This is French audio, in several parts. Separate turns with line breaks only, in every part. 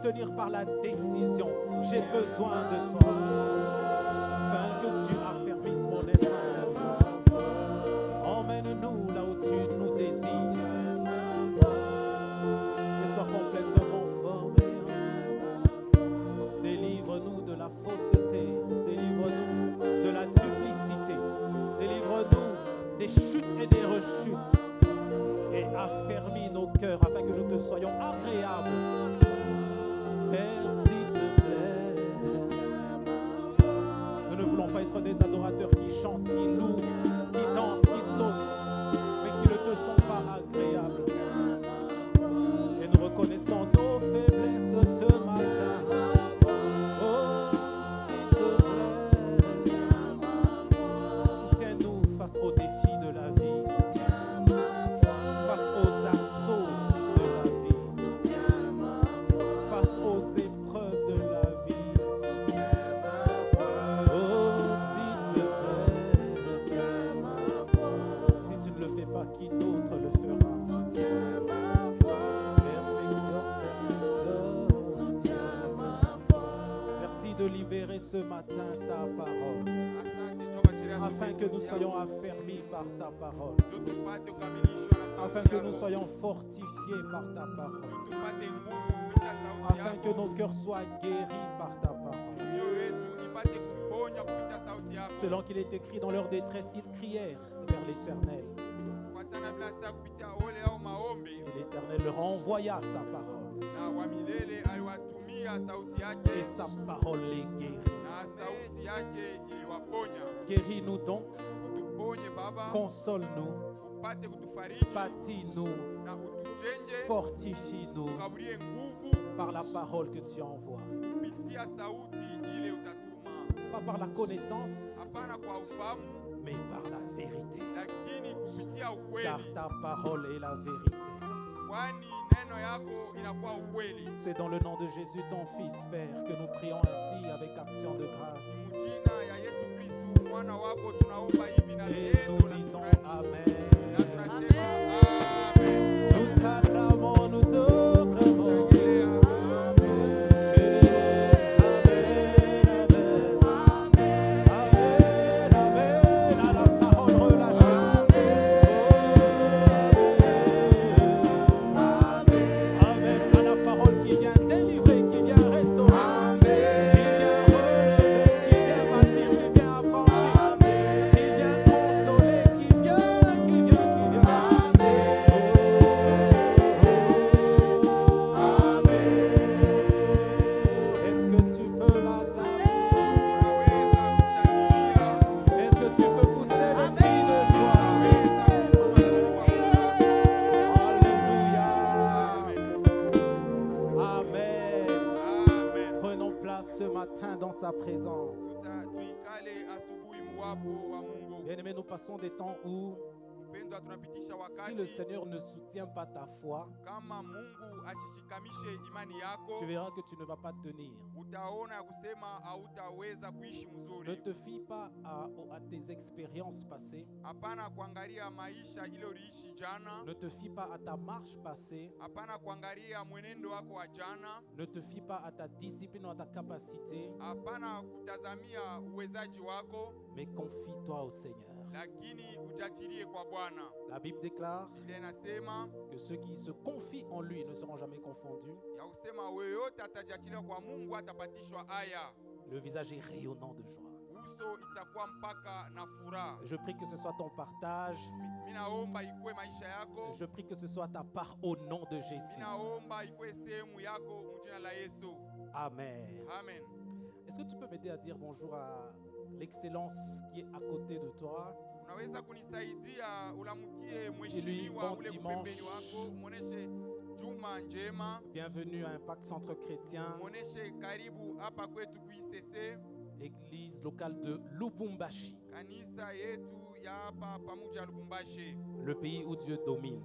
tenir par la décision. J'ai besoin de toi. Afin que tu affermisses mon épreuve. Emmène-nous là où tu nous désires. Et sois complètement formé. Délivre-nous de la fausseté. Délivre-nous de la duplicité. Délivre-nous des chutes et des rechutes. Et affermis nos cœurs afin que nous te soyons agréables. Père, s'il te plaît. Nous ne voulons pas être des adorateurs qui chantent, qui louent, qui dansent, qui sautent, mais qui ne te sont pas agréables. Et nous reconnaissons nos faiblesses ce matin. Oh, s'il te plaît. Soutiens-nous face aux défis de la vie. Face aux assauts de la vie. Face aux épreuves de la vie. Oh, s'il te plaît. Si tu ne le fais pas, qui d'autre le fera? Merci de libérer ce matin ta parole, afin que nous soyons affermis par ta parole, afin que nous soyons fortifiés par ta parole, afin que nos cœurs soient guéris par ta parole. Selon qu'il est écrit dans leur détresse, ils crièrent vers l'Éternel. Et l'Éternel leur envoya sa parole. Et sa parole les guérit. Guéris-nous donc. Console-nous. Bâtis-nous. Fortifie-nous par la parole que tu envoies. Pas par la connaissance, mais par la vérité. Car ta parole est la vérité. C'est dans le nom de Jésus, ton Fils, Père, que nous prions ainsi avec action de grâce. Et nous disons Amen. Nous t'acclamons, nous t'acclamons. Bien-aimés, nous passons des temps où si le Seigneur ne soutient pas ta foi, tu verras que tu ne vas pas tenir. Ne te fie pas à tes expériences passées. Ne te fie pas à ta marche passée. Ne te fie pas à ta discipline ou à ta capacité. Mais confie-toi au Seigneur. La Bible déclare que ceux qui se confient en lui ne seront jamais confondus. Le visage est rayonnant de joie. Je prie que ce soit ton partage. Je prie que ce soit ta part au nom de Jésus. Amen.
Amen.
Est-ce que tu peux m'aider à dire bonjour à l'excellence qui est à côté de toi? Et lui, bon dimanche. Bienvenue à Impact Centre Chrétien, église locale de Lubumbashi, le pays où Dieu domine.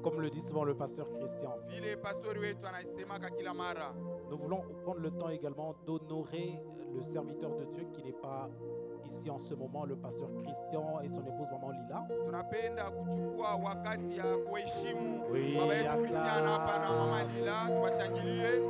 Comme le dit souvent le pasteur Christian. Nous voulons prendre le temps également d'honorer le serviteur de Dieu qui n'est pas ici en ce moment le pasteur Christian et son épouse maman Lila.
Tunapenda kuchukua wakati ya kuheshimu
Oui,
baba yetu
aka-
Christian hapa na mama Lila, tuwashangilie.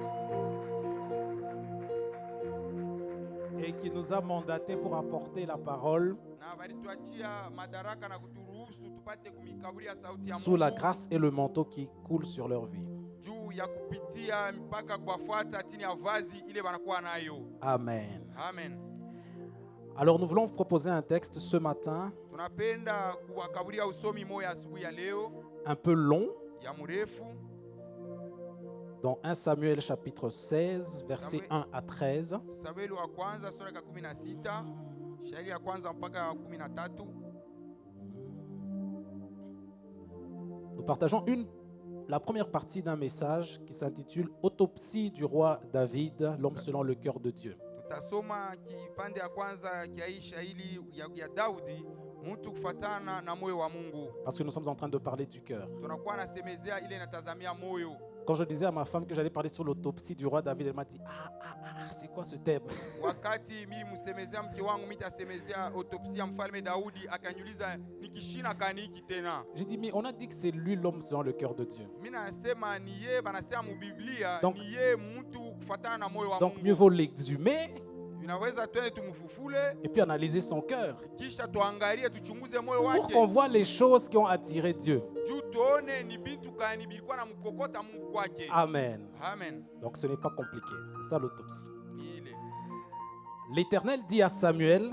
Et qui nous a mandaté pour apporter la parole
Na walituachia madaraka na kuturuhusu tupate kumikaburia sauti ya
sous la
Mungu
grâce et le manteau qui coule sur leur vie.
juu ya kupitia mpaka kuwafuata chini ya vazi ile wanakuwa nayo.
Amen.
Amen.
Alors nous voulons vous proposer un texte ce matin,
Tunapenda kuwakaburia usomi moya asubuhi ya leo
un peu long,
ya mrefu
dans 1 Samuel chapitre 16, versets 1 à 13.
Samueli wa kwanza sura ya 16 shairi ya kwanza mpaka 13.
Nous partageons la première partie d'un message qui s'intitule Autopsie du roi David, l'homme selon le cœur de Dieu.
Tutasoma kipande ya kwanza kia hii shairi ya Daudi, mtu kufatana na moyo wa Mungu.
Parce que nous sommes en train de parler du cœur.
Tunakuwa nasemezea ile natazamia moyo.
Quand je disais à ma femme que j'allais parler sur l'autopsie du roi David, elle m'a dit c'est quoi ce thème?
Wakati mimi msemezea mke wangu mitasemezea autopsia ya mfalme Daudi, akaniuliza nikishina kaniki tena.
J'ai dit mais on a dit que c'est lui l'homme selon le cœur de Dieu.
Mimi nasema ni yeye, banasema mu Biblia
Donc-
ni yeye mtu kufatana na moyo wa
Donc
Mungu.
mieux vaut l'exhumer
Inaweza twende tumfufule
et puis analyser son cœur
kisha tuangalie tuchunguze moyo
pour
wake
qu'on voit les choses qui ont attiré Dieu.
juu tuone ni bintu kani bilikuwa na mkokota Mungu kwake.
Amen.
Amen.
Donc ce n'est pas compliqué, c'est ça l'autopsie.
Ni ile.
L'Éternel dit à Samuel,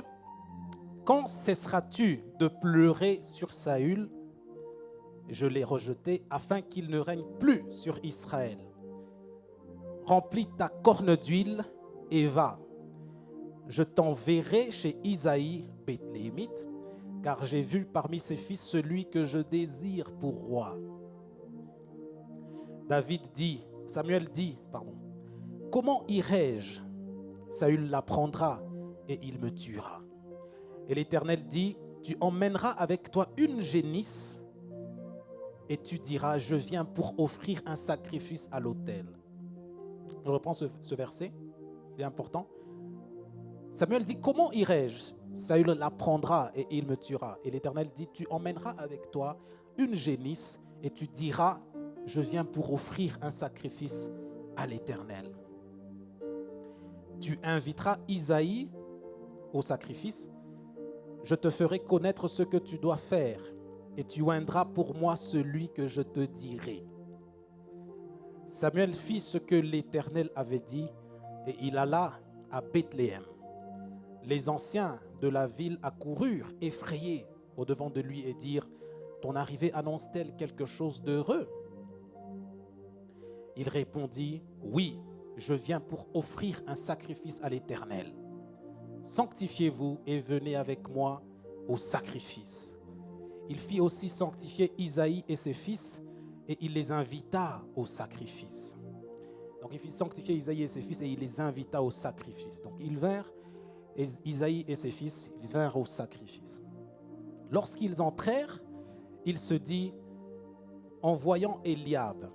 quand cesseras-tu de pleurer sur Saül? Je l'ai rejeté afin qu'il ne règne plus sur Israël. Remplis ta corne d'huile et va. Je t'enverrai chez Isaïe, Bethléemite, car j'ai vu parmi ses fils celui que je désire pour roi. Samuel dit, comment irai-je? Saül l'apprendra et il me tuera. Et l'Éternel dit, tu emmèneras avec toi une génisse et tu diras, je viens pour offrir un sacrifice à l'autel. Je reprends ce verset, il est important. Samuel dit, comment irai-je? Saül l'apprendra et il me tuera. Et l'Éternel dit, tu emmèneras avec toi une génisse et tu diras, je viens pour offrir un sacrifice à l'Éternel. Tu inviteras Isaïe au sacrifice. Je te ferai connaître ce que tu dois faire et tu oindras pour moi celui que je te dirai. Samuel fit ce que l'Éternel avait dit et il alla à Bethléem. Les anciens de la ville accoururent effrayés au-devant de lui et dirent, ton arrivée annonce-t-elle quelque chose d'heureux? Il répondit, oui, je viens pour offrir un sacrifice à l'Éternel. Sanctifiez-vous et venez avec moi au sacrifice. Il fit aussi sanctifier Isaïe et ses fils et il les invita au sacrifice. Donc il fit sanctifier Isaïe et ses fils et il les invita au sacrifice. Donc ils vinrent, et Isaïe et ses fils vinrent au sacrifice. Lorsqu'ils entrèrent, il se dit, en voyant Eliab,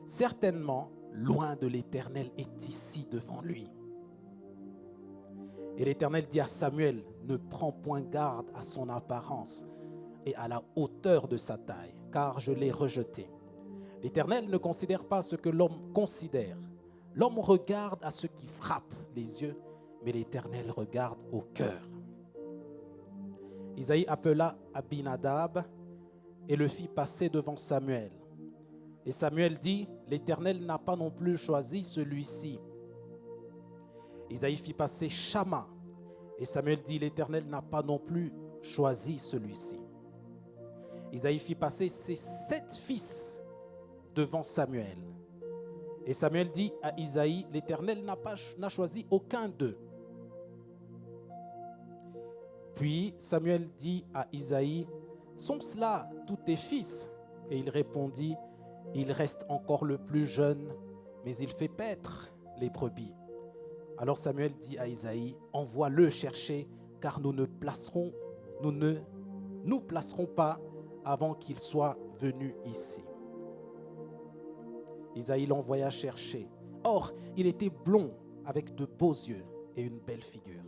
certainement, loin de l'Éternel est ici devant lui. Et l'Éternel dit à Samuel, ne prends point garde à son apparence et à la hauteur de sa taille, car je l'ai rejeté. L'Éternel ne considère pas ce que l'homme considère. L'homme regarde à ce qui frappe les yeux, mais l'Éternel regarde au cœur. Isaïe appela Abinadab et le fit passer devant Samuel. Et Samuel dit, l'Éternel n'a pas non plus choisi celui-ci. Isaïe fit passer Shama. Et Samuel dit, l'Éternel n'a pas non plus choisi celui-ci. Isaïe fit passer ses 7 fils devant Samuel. Et Samuel dit à Isaïe, l'Éternel n'a choisi aucun d'eux. Puis Samuel dit à Isaïe, sont-ce là tous tes fils? Et il répondit, il reste encore le plus jeune, mais il fait paître les brebis. Alors Samuel dit à Isaïe, envoie-le chercher, car nous ne nous placerons pas avant qu'il soit venu ici. Isaïe l'envoya chercher. Or, il était blond avec de beaux yeux et une belle figure.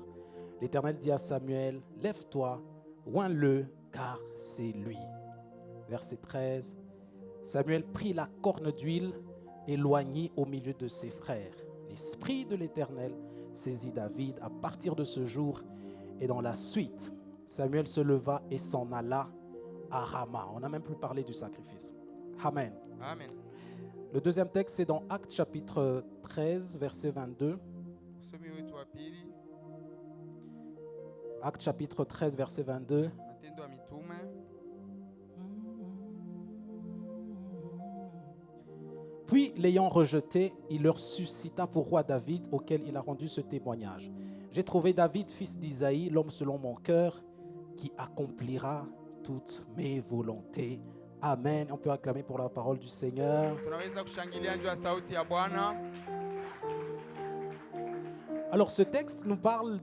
L'Éternel dit à Samuel, lève-toi, oins-le, car c'est lui. Verset 13, Samuel prit la corne d'huile et l'oignit au milieu de ses frères. L'Esprit de l'Éternel saisit David à partir de ce jour et dans la suite. Samuel se leva et s'en alla à Rama. On n'a même plus parlé du sacrifice. Amen.
Amen.
Le deuxième texte, c'est dans Actes chapitre 13, verset 22.
Usomi wetu wa pili,
Actes chapitre 13, verset 22.
Matendo ya Mitume.
Puis, l'ayant rejeté, il leur suscita pour roi David, auquel il a rendu ce témoignage. J'ai trouvé David, fils d'Isaïe, l'homme selon mon cœur, qui accomplira toutes mes volontés. Amen. On peut acclamer pour la parole du Seigneur.
Tunaweza kushangilia juu ya sauti ya Bwana.
Alors, ce texte nous parle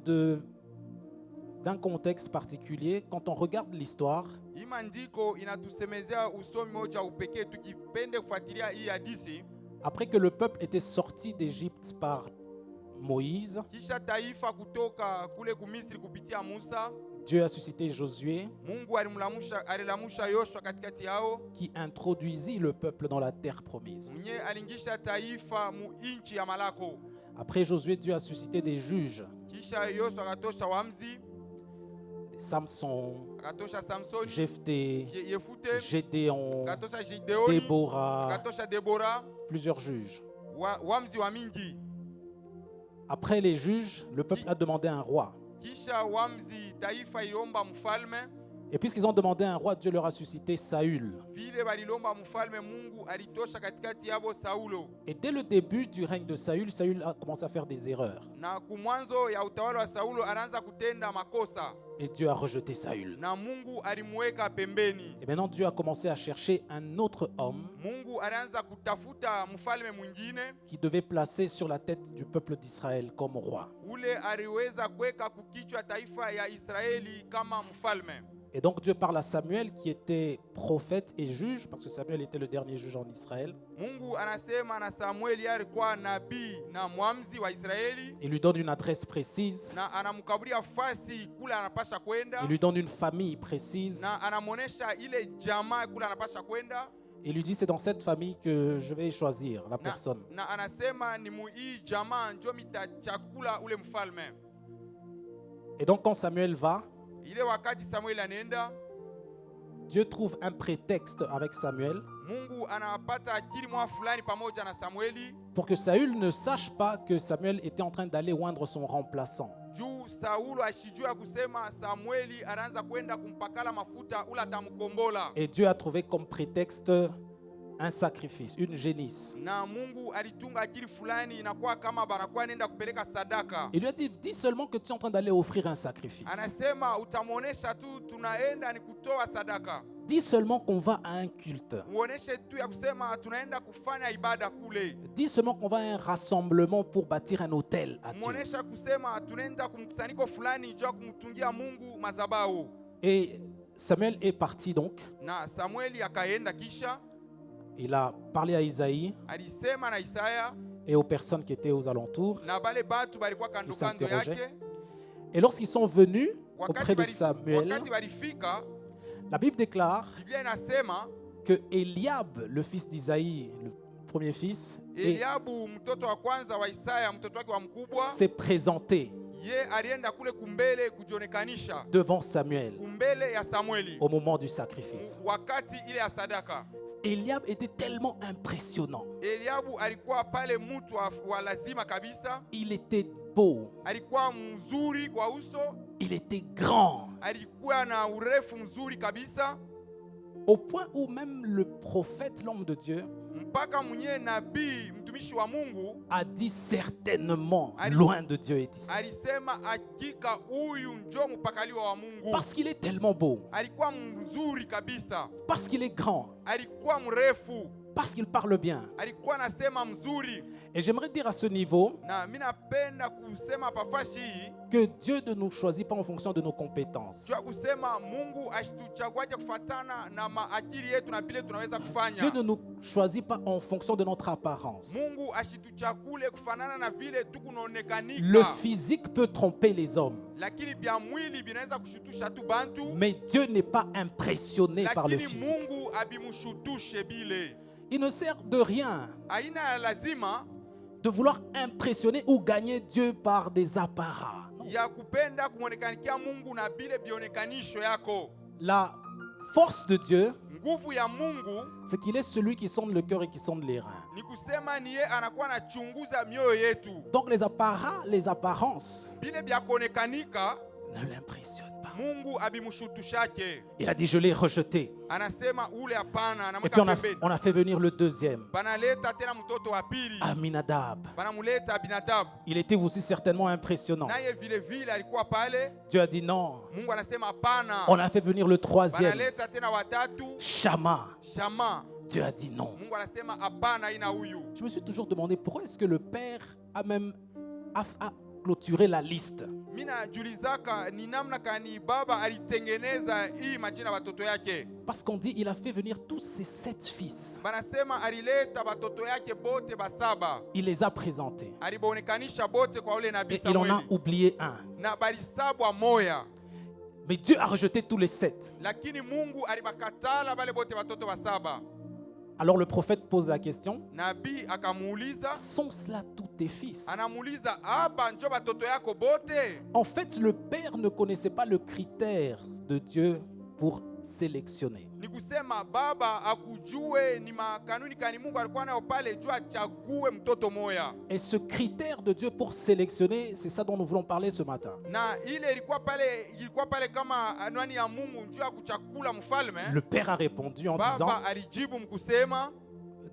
d'un contexte particulier. Quand on regarde l'histoire,
Hii maandiko inatusemezea usomi moja upekee, tukipende kufuatilia hii hadithi.
après que le peuple était sorti d'Égypte par Moïse,
Kisha taifa kutoka kule kumisri kupitia Musa,
Dieu a suscité Josué,
Mungu alilamusha Yoshua katikati yao,
qui introduisit le peuple dans la terre promise.
mwenye alingisha taifa mu inchi ya malako.
Après Josué, Dieu a suscité des juges,
Kisha Yoshua akatosha wamzi,
Samson,
akatosha Samsoni,
Jephthé,
Yefute,
Gédéon,
akatosha Gideoni,
Déborah,
akatosha Debora,
plusieurs juges.
wamzi wa mingi.
Après les juges, le peuple a demandé un roi.
Kisha wamzi taifa iliomba mfalme,
Et puisqu'ils ont demandé un roi, Dieu leur a suscité Saül.
vile balilomba mfalme, Mungu alitosha katikati yabo Saulo.
Et dès le début du règne de Saül, Saül a commencé à faire des erreurs.
Na kumwanzo ya utawala wa Saulo anaanza kutenda makosa,
Et Dieu a rejeté Saül.
na Mungu alimweka pembeni.
Et maintenant, Dieu a commencé à chercher un autre homme
Mungu anaanza kutafuta mfalme mwingine
qui devait placer sur la tête du peuple d'Israël comme roi.
ule aliweza kuweka kukichwa taifa ya Israeli kama mfalme.
Et donc Dieu parle à Samuel qui était prophète et juge, parce que Samuel était le dernier juge en Israël.
Mungu anasema na Samueli alikuwa nabii na mwamzi wa Israeli,
Il lui donne une adresse précise,
na anamkaburia fasi kule anapasha kwenda,
il lui donne une famille précise.
na anamonesha ile jamaa kule anapasha kwenda,
Et lui dit, c'est dans cette famille que je vais choisir la personne.
na anasema ni muii jamaa njo mitachakula ule mfalme.
Et donc quand Samuel va,
Ile wakati Samueli anaenda,
Dieu trouve un prétexte avec Samuel
Mungu anapata akili mwa fulani pamoja na Samueli,
pour que Saül ne sache pas que Samuel était en train d'aller oindre son remplaçant.
juu Saulo ashijua kusema Samueli anaanza kwenda kumpakala mafuta ula tamkombola.
Et Dieu a trouvé comme prétexte un sacrifice, une génisse.
Na Mungu alitunga akili fulani inakuwa kama banakuwa nenda kupeleka sadaka.
Il lui a dit, dis seulement que tu es en train d'aller offrir un sacrifice.
Anasema utamuonesha tu tunaenda ni kutoa sadaka.
Dis seulement qu'on va à un culte.
Muoneshe tu ya kusema tunaenda kufanya ibada kule.
Dis seulement qu'on va à un rassemblement pour bâtir un autel à Dieu.
Muonesha kusema tunaenda kumkusanyiko fulani juu ya kumtungia Mungu mazabao.
Et Samuel est parti donc.
Na Samueli akaenda, kisha
Il a parlé à Isaïe
alisema na Isaya
et aux personnes qui étaient aux alentours.
na bale batu balikuwa kando
Il
kando
s'interrogeait.
yake.
Et lorsqu'ils sont venus auprès de Samuel,
Wakati balifika,
la Bible déclare
Biblia inasema
que Eliab, le fils d'Isaïe, le premier fils,
Eliabu mtoto wa kwanza wa Isaya, mtoto wake wa mkubwa,
s'est présenté
ye alienda kule kumbele kujionekanisha
devant Samuel
kumbele ya Samueli
au moment du sacrifice.
wakati ile ya sadaka.
Eliab était tellement impressionnant.
Eliabu alikuwa pale mtu wa lazima kabisa,
Il était beau,
alikuwa mzuri kwa uso,
il était grand,
alikuwa na urefu mzuri kabisa,
au point où même le prophète, l'homme de Dieu,
mpaka mwenye nabii mtumishi wa Mungu
a dit certainement loin de Dieu est ici.
alisema hakika huyu njo mpakaliwa wa Mungu.
Parce qu'il est tellement beau,
Alikuwa mzuri kabisa,
parce qu'il est grand,
alikuwa mrefu,
parce qu'il parle bien.
alikuwa anasema mzuri.
Et j'aimerais dire à ce niveau
Na mimi napenda kusema pafashi hii
que Dieu ne nous choisit pas en fonction de nos compétences.
jua kusema Mungu ashituchaguaje kufatana na maakili yetu na vile tunaweza
Dieu
kufanya.
ne nous choisit pas en fonction de notre apparence.
Mungu ashituchakule kufanana na vile
Le
tukunaonekanika.
physique peut tromper les hommes,
Lakini vya mwili vinaweza kushutusha tu bantu.
mais Dieu n'est pas impressionné par le
Lakini
physique.
Mungu abimushutushe bile.
Il ne sert de rien
Aina ya lazima
de vouloir impressionner ou gagner Dieu par des apparats. Non.
ya kupenda kumwonekanikia Mungu na bile bionekanisho yako.
La force de Dieu,
Nguvu ya Mungu
c'est qu'il est celui qui sonde le cœur et qui sonde les reins.
ni kusema niye anakuwa anachunguza mioyo yetu.
Donc les apparats, les apparences
Bile bya kuonekanika
ne l'impressionnent pas.
Mungu abimushutushake.
Il a dit, je l'ai rejeté.
Anasema ule hapana,
Et
anamweka
puis
pembeni.
on a fait venir le deuxième,
Banaleta tena mtoto wa pili.
Aminadab.
Banamuleta Abinadab.
Il était aussi certainement impressionnant.
Naye vile vile alikuwa pale.
Dieu a dit non.
Mungu anasema hapana.
On a fait venir le troisième,
Banaleta tena watatu.
Shama.
Shama.
Dieu a dit non.
Mungu anasema hapana, ina huyu.
Je me suis toujours demandé pourquoi est-ce que le Père a même a clôturé la liste.
Mina julizaka ni namna kani baba alitengeneza hii majina watoto yake.
Parce qu'on dit il a fait venir tous ses 7 fils.
Banasema alileta watoto yake bote basaba.
Il les a présentés.
Alibaonekanisha bote kwa ule nabii
Et il en a
Samueli.
oublié un.
Na balisabwa moya.
Mais Dieu a rejeté tous les 7.
Lakini Mungu alibakatala bale bote watoto basaba.
Alors le prophète pose la question,
Nabii akamuuliza,
sont cela tous tes fils?
anamuuliza hapa njo batoto yako bote?
En fait, le Père ne connaissait pas le critère de Dieu pour sélectionner.
Ni kusema baba akujue ni makanuni kani Mungu alikuwa nayo pale juu achague mtoto moya.
Et ce critère de Dieu pour sélectionner, c'est ça dont nous voulons parler ce matin.
Na ile ilikuwa pale kama anwani ya Mungu juu ya kuchakula mfalme.
Le Père a répondu en disant,
Baba alijibu mkusema,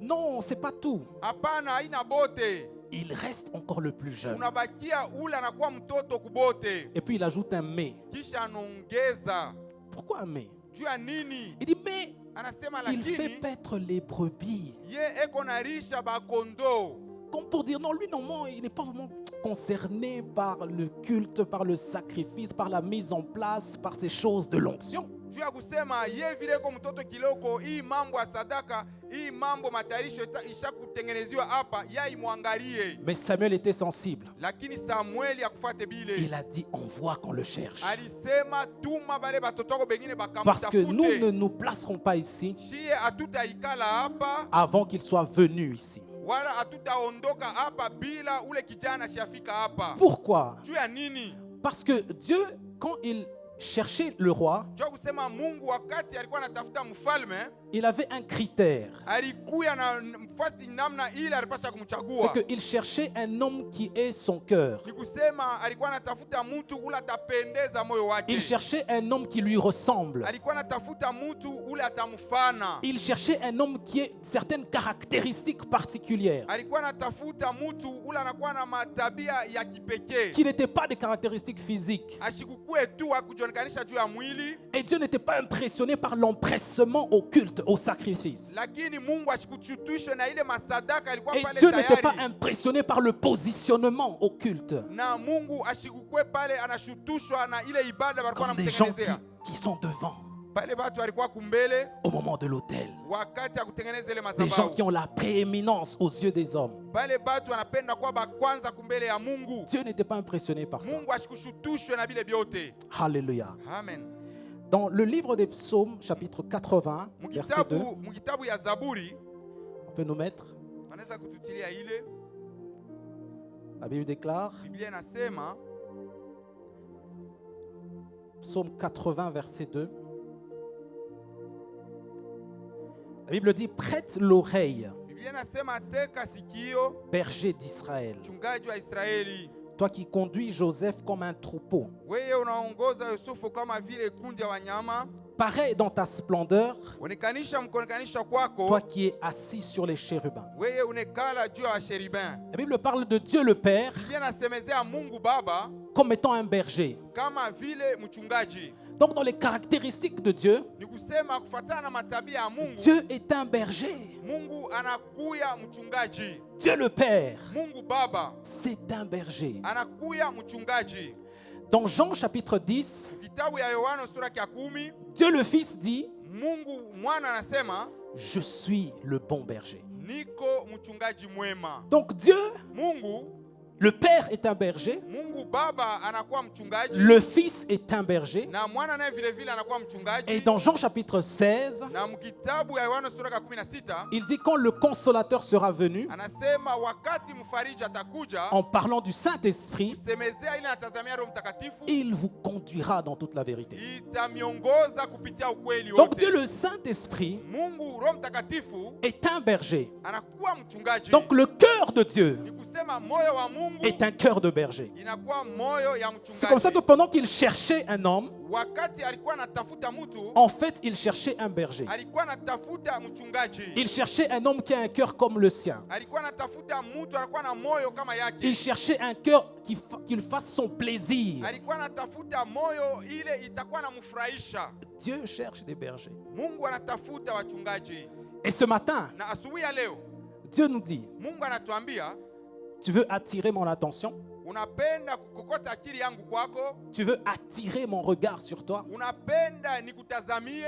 non, c'est pas tout.
hapana, haina bote.
Il reste encore le plus jeune.
Unabakia ule anakuwa mtoto kubote.
Et puis il ajoute un mais.
Kisha anaongeza
Pourquoi un mais?
juu ya nini?
Il dit, mais
Anasema
il fait
lakini
paître les brebis.
ye eko narisha bakondo.
Comme pour dire, non, lui, non, il n'est pas vraiment concerné par le culte, par le sacrifice, par la mise en place, par ces choses de l'onction.
Juu ya kusema ye vile ko mtoto kiloko, hii mambo ya sadaka, hii mambo matayarisho ishakutengeneziwa hapa, ya imwangalie.
Mais Samuel était sensible.
Lakini Samueli akufuate bile.
Il a dit, on voit qu'on le cherche.
Alisema tuma bale batoto wako bengine
Parce que nous ne
bakamutafute.
nous placerons pas ici
Shie hatutaikala hapa
avant qu'il soit venu ici.
wala hatutaondoka hapa bila ule kijana shafika hapa.
Pourquoi?
Juu ya nini?
Parce que Dieu, quand il cherchait le roi,
Juu ya kusema Mungu wakati alikuwa anatafuta mfalme,
il avait un critère.
alikuya na mfasi namna ile alipasha
C'est
kumchagua.
qu'il cherchait un homme qui ait son cœur.
Ni kusema alikuwa anatafuta mtu ule atapendeza moyo wake.
Il cherchait un homme qui lui ressemble.
Alikuwa anatafuta mtu ule atamfana.
Il cherchait un homme qui ait certaines caractéristiques particulières,
Alikuwa anatafuta mtu ule anakuwa na matabia ya kipekee.
qui n'étaient pas des caractéristiques physiques.
Ashikukue tu akujionekanisha juu ya mwili,
Et Dieu n'était pas impressionné par l'empressement au culte, au sacrifice.
lakini Mungu ashikuchutushwe na ile masadaka alikuwa
Et
pale
Dieu n'était pas
tayari.
impressionné par le positionnement au culte.
Na Mungu ashikukue pale anashutushwa na ile ibada walikuwa
Comme des gens
wanamtengenezea.
qui sont devant
Pale watu walikuwa kumbele
au moment de l'autel.
wakati ya kutengeneza ile
Des gens
madhabahu.
qui ont la prééminence aux yeux des hommes.
Pale watu wanapenda kuwa bakwanza kumbele ya Mungu.
Dieu n'était pas impressionné par ça.
Mungu ashikushutushwe na vile vyote.
Alléluia.
Amen.
Dans le livre des psaumes, chapitre 80, verset 2,
Mukitabu ya Zaburi
on peut nous mettre,
wanaweza kututilia ile.
la Bible déclare,
Biblia inasema
psaume 80, verset 2. La Bible dit, prête l'oreille,
Biblia inasema teka sikio,
berger d'Israël,
mchungaji wa Israeli.
toi qui conduis Joseph comme un troupeau.
Wewe unaongoza Yusufu kama vile kundi ya wanyama.
Parais dans ta splendeur,
Onekanisha mkonekanisha kwako.
toi qui es assis sur les chérubins.
Wewe unekala juu ya cherubin.
La Bible parle de Dieu le Père
Biblia inasemezea Mungu Baba
comme étant un berger.
kama vile mchungaji.
Donc dans les caractéristiques de Dieu,
Ni kusema kufuatana na matabia ya Mungu.
Dieu est un berger.
Mungu anakuya mchungaji.
Dieu le Père,
Mungu Baba
c'est un berger.
anakuya mchungaji.
Dans Jean chapitre 10,
Kitabu ya Yohana sura ya 10,
Dieu le Fils dit,
Mungu Mwana anasema
je suis le bon berger.
niko mchungaji mwema.
Donc Dieu,
Mungu,
le Père est un berger,
Mungu Baba anakuwa mchungaji
le Fils est un berger.
na Mwana naye vile vile anakuwa mchungaji.
Et dans Jean chapitre 16,
Na mkitabu ya Yohana sura ya 16
il dit quand le consolateur sera venu,
anasema wakati mfariji atakuja
en parlant du Saint-Esprit,
kusemezea ile atazamia Roho Mtakatifu,
il vous conduira dans toute la vérité.
itamiongoza kupitia ukweli
Donc
wote.
Dieu le Saint-Esprit
Mungu Roho Mtakatifu
est un berger.
anakuwa mchungaji.
Donc le cœur de Dieu
Ni kusema moyo wa Mungu
est un cœur de berger.
inakuwa moyo ya
C'est comme ça que
mchungaji.
pendant qu'il cherchait un homme,
Wakati alikuwa anatafuta mtu,
en fait, il cherchait un berger.
alikuwa anatafuta mchungaji.
Il cherchait un homme qui a un cœur comme le sien.
Alikuwa anatafuta mtu alikuwa na moyo kama
Il
yake.
cherchait un cœur qui fasse son plaisir.
Alikuwa anatafuta moyo ile itakuwa namfurahisha.
Dieu cherche des bergers.
Mungu anatafuta wachungaji.
Et ce matin,
Na asubuhi ya leo
Dieu nous dit,
Mungu anatuambia,
tu veux attirer mon attention?
unapenda kukokota akili yangu kwako,
Tu veux attirer mon regard sur toi?
unapenda nikutazamie,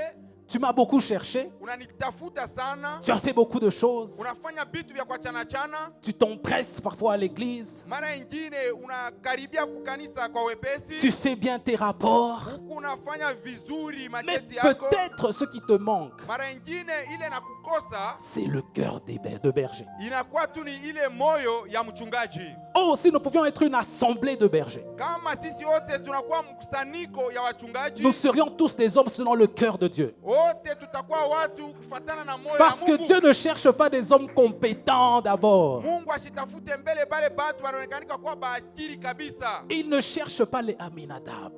Tu m'as beaucoup cherché.
unanitafuta sana,
Tu as fait beaucoup de choses.
unafanya vitu vya kuachana chana.
Tu t'empresses parfois à l'église.
Mara ingine unakaribia kukanisa kwa
Tu
wepesi,
fais bien tes rapports.
huku unafanya vizuri
Mais
macheti yako.
peut-être ce qui te manque,
Mara ingine ile na kukosa
c'est le cœur de berger.
inakuwa tu ni ile moyo ya mchungaji.
Oh, si nous pouvions être une assemblée de bergers,
Kama sisi wote tunakuwa mkusanyiko ya wachungaji,
nous serions tous des hommes selon le cœur de Dieu.
wote tutakuwa watu kufatana na moyo
Parce
ya
que
Mungu.
Dieu ne cherche pas des hommes compétents d'abord.
Mungu ashitafute mbele bale batu wanaonekanika kuwa baakili kabisa.
Il ne cherche pas les Aminadab.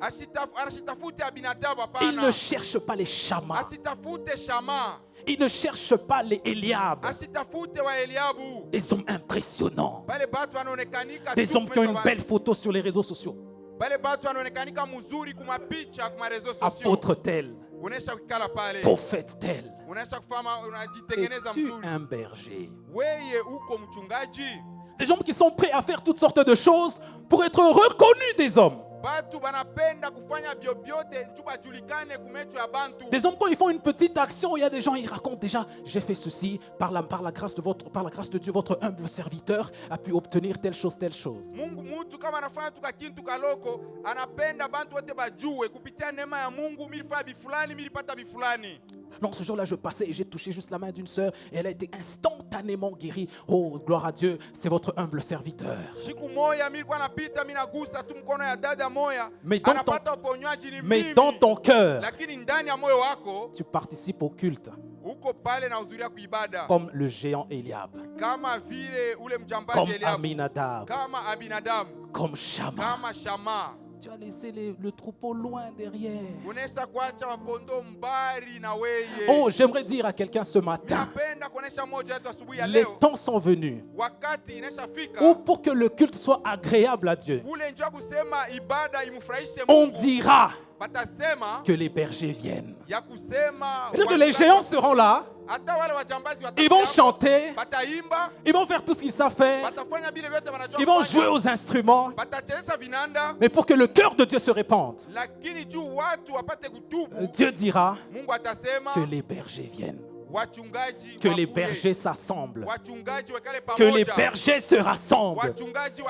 Ashitafute Abinadabu,
Il ne
hapana.
cherche pas les Shama.
Ashitafute Shama.
Il ne cherche pas les Eliab.
Ashitafute wa Eliabu.
Des hommes impressionnants.
Bale batu wanaonekanika
Des
tu
hommes qui ont une
kumesha
belle
watu.
photo sur les réseaux sociaux.
Bale batu wanaonekanika mzuri kumapicha kuma rezo sociaux.
Apôtre tel,
Unaisha kukala pale.
prophète tel.
Unaisha kufama unajitengeneza
Es-tu
mzuri.
un berger?
Weye uko mchungaji.
Des hommes qui sont prêts à faire toutes sortes de choses pour être reconnus des hommes.
Batu banapenda kufanya vyovyote nju bajulikane kumecho ya bantu.
Des hommes, quand ils font une petite action, il y a des gens, ils racontent déjà, j'ai fait ceci, par la grâce de Dieu, votre humble serviteur a pu obtenir telle chose, telle chose.
Mungu mutu kama anafanya tuka kintu kaloko, anapenda bantu wote bajue kupitia neema ya Mungu milifanya bifulani, milipata bifulani.
Non, ce jour-là, je passais et j'ai touché juste la main d'une sœur et elle a été instantanément guérie. Oh, gloire à Dieu, c'est votre humble serviteur.
Siku moya milikuwa napita minagusa tu mkono ya dada moya,
Mais dans
anapata uponywaji ni
Mais
mimi.
dans ton cœur,
Lakini ndani ya moyo wako
tu participes au culte
uko pale na uzuria kuibada,
comme le géant Eliab,
kama vile ule mjambazi
comme
Eliabu,
Aminadab,
kama Abinadamu,
comme Shama.
kama Shama.
Tu as laissé le troupeau loin derrière.
Unaisha kuacha wakondo mbari na weye.
Oh, j'aimerais dire à quelqu'un ce matin,
Napenda kuonesha moja yetu asubuhi ya
les
leo,
temps sont venus
wakati inaisha fika
où pour que le culte soit agréable à Dieu,
ule njoo kusema ibada imfurahishe
on
Mungu.
dira
Batasema
que les bergers viennent.
ya kusema
Et donc les géants seront là,
hata wale wajambazi
ils vont
watakuja,
chanter,
bataimba,
ils vont faire tout ce qu'ils savent faire,
batafanya vile vyote wanajua
ils vont
kufanya,
jouer aux instruments,
batacheza vinanda,
mais pour que le cœur de Dieu se répande,
lakini juu watu wapate kutubu,
Dieu dira
Mungu atasema
que les bergers viennent,
wachungaji
que les
wakuye,
bergers s'assemblent,
wachungaji wakale
que les
pamoja,
bergers se rassemblent,
wachungaji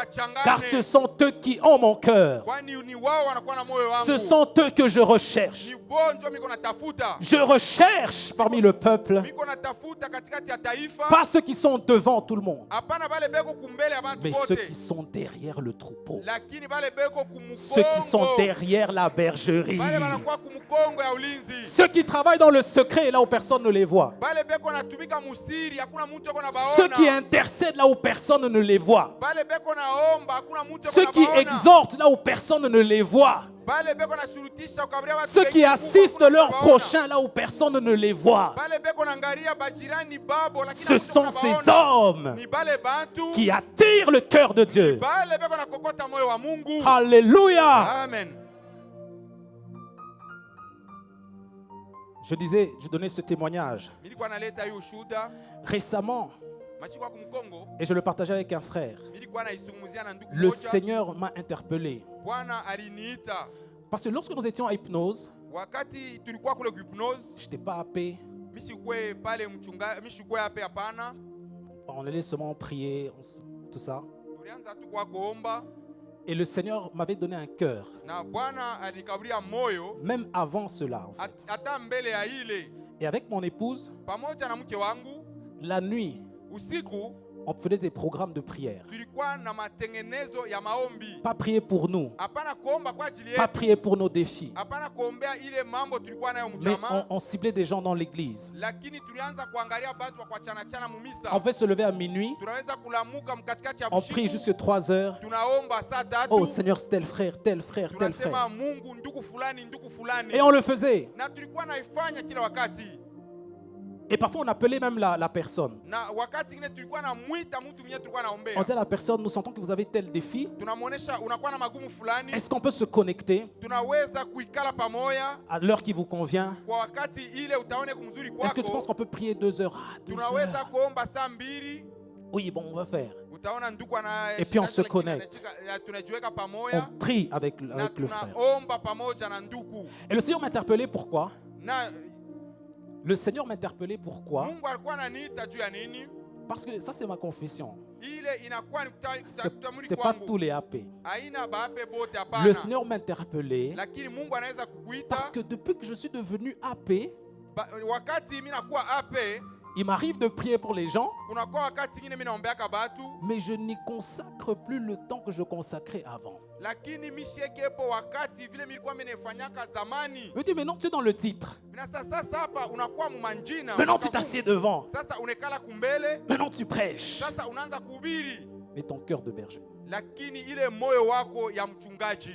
car ce
wachangane,
sont eux qui ont mon cœur,
kwani ni wao wanakuwa na moyo wangu.
ce sont eux que je recherche.
Ni bonjo miko natafuta,
Je recherche parmi le peuple,
miko natafuta katikati ya taifa,
pas ceux qui sont devant tout le monde,
hapana bale beko kumbele ya bantu
mais ceux
bote,
qui sont derrière le troupeau,
lakini bale beko
ceux qui sont
kumukongo,
derrière la bergerie,
bale banakuwa kumukongo ya ulinzi,
ceux qui travaillent dans le secret là où personne ne les voit,
bale beko natumika musiri, hakuna mtu yuko na
ceux qui
baona,
intercèdent là où personne ne les voit,
bale beko naomba, hakuna mtu yuko
ceux
na
qui
baona,
exhortent là où personne ne les voit,
bale beko nashurutisha ukabaria watu
ceux qui
wengine
assistent
hakuna
leurs
mtu baona.
prochains là où personne ne les voit.
Bale beko naangalia bajirani babo, lakini
Ce
hakuna
sont
mtu
ces
baona.
hommes
Ni bale bantu
qui attirent le cœur de Dieu.
bale beko nakokota moyo wa Mungu.
Alléluia.
Amen.
Je donnais ce témoignage
nilikuwa naleta hiyo ushuhuda
récemment
machiko ya kumkongo,
et je le partageais avec un frère.
nilikuwa naizungumzia na ndugu
Le
mmoja.
Seigneur m'a interpellé.
Bwana aliniita
Parce que lorsque nous étions à hypnose,
wakati tulikuwa kule hypnose.
je n'étais pas happé.
Misikwe pale mchunga, misikwe hape hapana.
On allait seulement prier, tout ça.
Tulianza tu kwa kuomba
Et le Seigneur m'avait donné un cœur,
na Bwana alikaburia moyo
même avant cela en fait.
hata mbele ya ile.
Et avec mon épouse,
Pamoja na mke wangu
la nuit,
usiku
on faisait des programmes de prière.
tulikuwa na matengenezo ya maombi.
Pas prier pour nous,
Hapana kuomba kwa ajili
pas
yetu.
prier pour nos défis.
Hapana kuombea ile mambo tulikuwa nayo
Mais
mjamaa.
on ciblait des gens dans l'église.
Lakini tulianza kuangalia watu kwa chana chana mumisa.
On pouvait se lever à minuit,
Tunaweza kulamuka mkatikati ya
on prie
usiku.
jusque 3 heures.
Tunaomba saa tatu.
Oh Seigneur, c'est tel frère, tel frère, tel
Tunasema
frère.
Mungu ndugu fulani ndugu fulani.
Et on le faisait.
Na tulikuwa naifanya kila wakati.
Et parfois on appelait même la personne.
Na wakati ingine tulikuwa na mwita mtu mwenye tulikuwa
On
naombea.
disait à la personne, nous sentons que vous avez tel défi.
Tunamuonesha unakuwa na magumu fulani.
Est-ce qu'on peut se connecter
Tunaweza kuikala pamoja
à l'heure qui vous convient?
kwa wakati ile utaone kumzuri
Est-ce que tu penses
kwako.
qu'on peut prier 2 heures? Ah, 2
Tunaweza
heures.
kuomba saa 2.
Oui, bon, on va faire.
Utaona ndugu ana
Et puis on se connecte.
tunajiweka
On
pamoja
prie avec
na
le frère.
tunaomba pamoja na ndugu.
Et le Seigneur m'interpellait pourquoi?
Na
Le Seigneur m'interpellait pourquoi?
Mungu alikuwa ananiita juu ya nini?
Parce que ça, c'est ma confession.
Ile inakuwa ni kutamuri
C'est pas
kwangu.
tous les AP.
Haina baape bote
Le
hapana.
Seigneur m'interpellait
Lakini Mungu anaweza kukuita
parce que depuis que je suis devenu AP,
wakati mimi nakuwa ape,
il m'arrive de prier pour les gens,
kunakuwa wakati ingine mimi naombeaka batu,
mais je n'y consacre plus le temps que je consacrais avant.
lakini mishekepo wakati vile nilikuwa mimi nafanyaka zamani.
Je me dis, mais non, tu es dans le titre.
Na sasa hapa unakuwa mumanjina.
Maintenant, tu t'assieds devant.
Sasa unekala kumbele.
Maintenant, tu prêches.
Sasa unaanza kuhubiri.
Mais ton cœur de berger.
Lakini ile moyo wako ya mchungaji.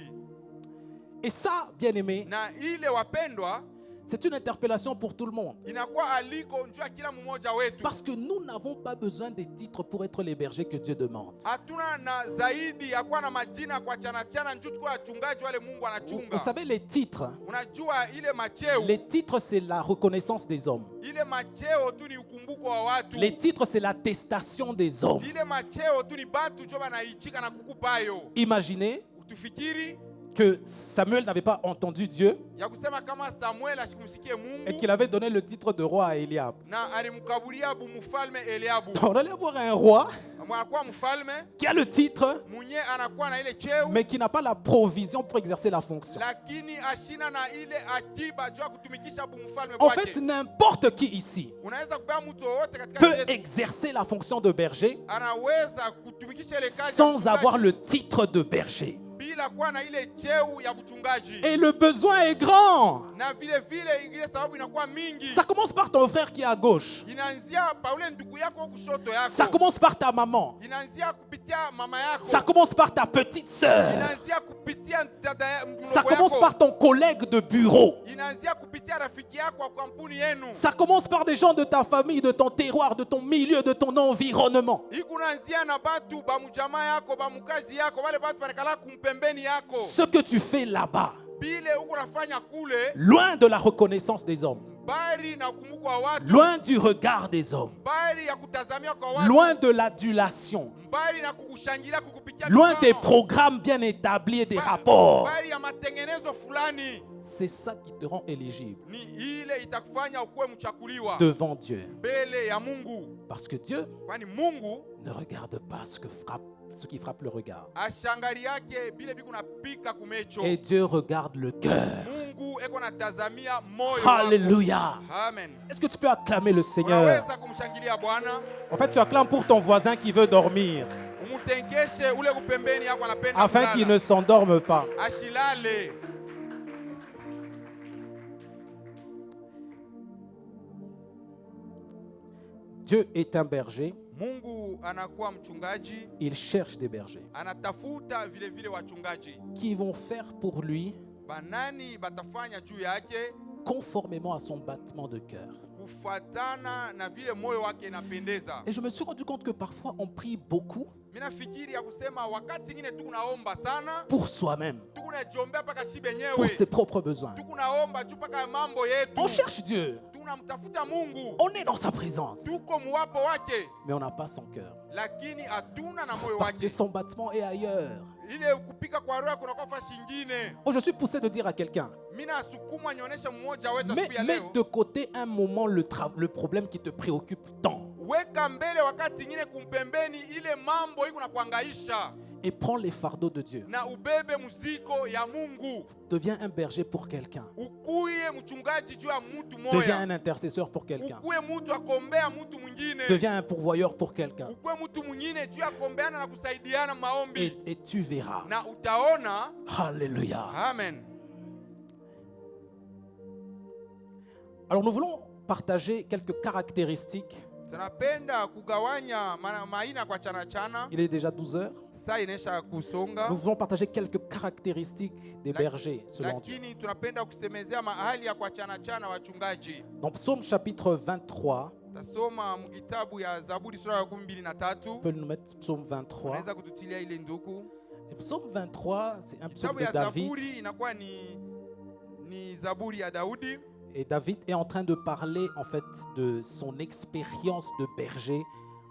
Et ça, bien aimé,
Na ile wapendwa,
c'est une interpellation pour tout le monde.
inakuwa aliko njua kila mmoja wetu.
Parce que nous n'avons pas besoin des titres pour être les bergers que Dieu demande.
Hatuna na zaidi ya kuwa na majina kwa chana chana njoo kwa wachungaji wale Mungu anachunga.
Vous savez, les titres,
Unajua ile macheo.
les titres, c'est la reconnaissance des hommes.
Ile macheo tu ni ukumbuko wa watu.
Les titres, c'est l'attestation des hommes.
Ile macheo tu ni batu njoo banaichika na kukupayo.
Imaginez
Utufikiri
que Samuel n'avait pas entendu Dieu
ya kusema kama Samuel ashikumsikie Mungu
et qu'il avait donné le titre de roi à Eliab.
na alimkaburia mfalme Eliabu.
On allait voir un roi
Anakuwa mfalme
qui a le titre,
mwenye anakuwa na ile cheo
mais qui n'a pas la provision pour exercer la fonction.
lakini ashina na ile akiba juu ya kutumikisha mfalme
En
wake.
fait, n'importe qui ici
Unaweza kupea mtu wote katika
peut
yetu
exercer la fonction de berger
anaweza kutumikisha ile kazi ya
sans
mchungaji
avoir le titre de berger.
bila kuwa na ile cheo ya mchungaji.
Et le besoin est grand.
Na vile vile ile sababu inakuwa mingi.
Ça commence par ton frère qui est à gauche.
Inaanzia Paule ndugu yako kushoto yako.
Ça commence par ta maman.
Inaanzia kupitia mama yako.
Ça commence par ta petite sœur.
Inaanzia kupitia dada mdogo
Ça
yako.
commence par ton collègue de bureau.
Inaanzia kupitia rafiki yako kwa kampuni yenu.
Ça commence par des gens de ta famille, de ton terroir, de ton milieu, de ton environnement.
Ikunaanzia na batu ba mjamaa yako, ba mkazi yako, wale batu banakala kumpembeni yako.
Ce que tu fais là-bas,
Bile uko nafanya kule,
loin de la reconnaissance des hommes,
bari na kumbuko wa watu,
loin du regard des hommes,
bari ya kutazamia kwa watu,
loin de l'adulation,
bari na kukushangilia kukupitia
loin
mikono,
des programmes bien établis et des rapports.
bari ya matengenezo fulani.
C'est ça qui te rend éligible
Ni ile itakufanya ukuwe mchakuliwa
devant Dieu.
mbele ya Mungu,
Parce que Dieu
kwani Mungu
ne regarde pas ce qui frappe le regard.
ashangari yake bile biku napika kumecho.
Et Dieu regarde le cœur.
Mungu eko natazamia moyo
Alléluia.
wako. Amen.
Est-ce que tu peux acclamer le Seigneur?
Unaweza kumshangilia Bwana.
En fait, tu acclames pour ton voisin qui veut dormir,
Umutenkeshe ule kupembeni yako anapenda
afin qu'il ne s'endorme pas.
ashilale.
Dieu est un berger,
Mungu anakuwa mchungaji,
il cherche des bergers
anatafuta vile vile wachungaji.
qui vont faire pour lui
Banani batafanya juu yake
conformément à son battement de cœur.
kufuatana na vile moyo wake inapendeza.
Et je me suis rendu compte que parfois on prie beaucoup
Mina fikiri ya kusema wakati ingine tunaomba sana,
pour soi-même.
tukunajiombea mpaka shi
pour
benyewe,
ses propres besoins.
tukunaomba tu mpaka mambo yetu,
On cherche Dieu.
tunamtafuta Mungu,
On est dans sa présence.
tuko muwapo wake,
Mais on n'a pas son cœur.
lakini hatuna na moyo
Parce que
wake.
son bâtiment est ailleurs.
Ile kupika kwa roho kunakuwa fasi ingine.
Oh, je suis poussé de dire à quelqu'un,
Mimi nasukuma nionyesha mmoja wetu siku ya
mets
leo,
de côté un moment le problème qui te préoccupe tant.
weka mbele wakati ingine kumpembeni ile mambo iko na kuangaisha,
Et prends les fardeaux de Dieu.
na ubebe muziko ya Mungu.
Deviens un berger pour quelqu'un.
Ukuye mchungaji juu ya mtu
Deviens
moya,
un intercesseur pour quelqu'un.
ukuwe mtu akombea mtu mwingine,
Deviens un pourvoyeur pour quelqu'un.
ukuwe mtu mwingine juu ya kombeana na kusaidiana maombi,
Et tu verras.
na utaona.
Alléluia.
Amen.
Alors nous voulons partager quelques caractéristiques.
Tunapenda kugawanya maina kwa chana chana.
Il est déjà 12 heures.
Saa inesha kusonga,
Nous voulons partager quelques caractéristiques des bergers selon Dieu.
lakini tunapenda kusemezea mahali ya kwa chana chana wachungaji.
Dans Psaume chapitre 23,
Tasoma mkitabu ya Zaburi sura ya 12.
on peut nous mettre Psaume 23.
Unaweza kututilia ile nduku.
Et Psaume 23, c'est un psaume
Kitabu
de
ya
David.
Zaburi inakuwa ni Zaburi ya Daudi.
Et David est en train de parler en fait de son expérience de berger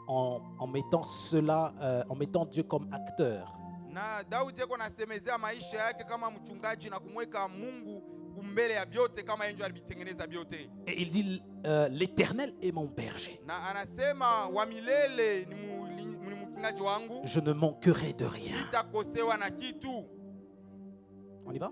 en mettant cela, en mettant Dieu comme acteur.
Na Daudi yako nasemezea maisha yake kama mchungaji na kumweka Mungu kumbele ya vyote kama yeye ndiye alitengeneza vyote.
Et il dit l'Éternel est mon berger.
Na anasema wa milele ni mchungaji wangu,
Je ne manquerai de rien.
sitakosewa na kitu.
On y va?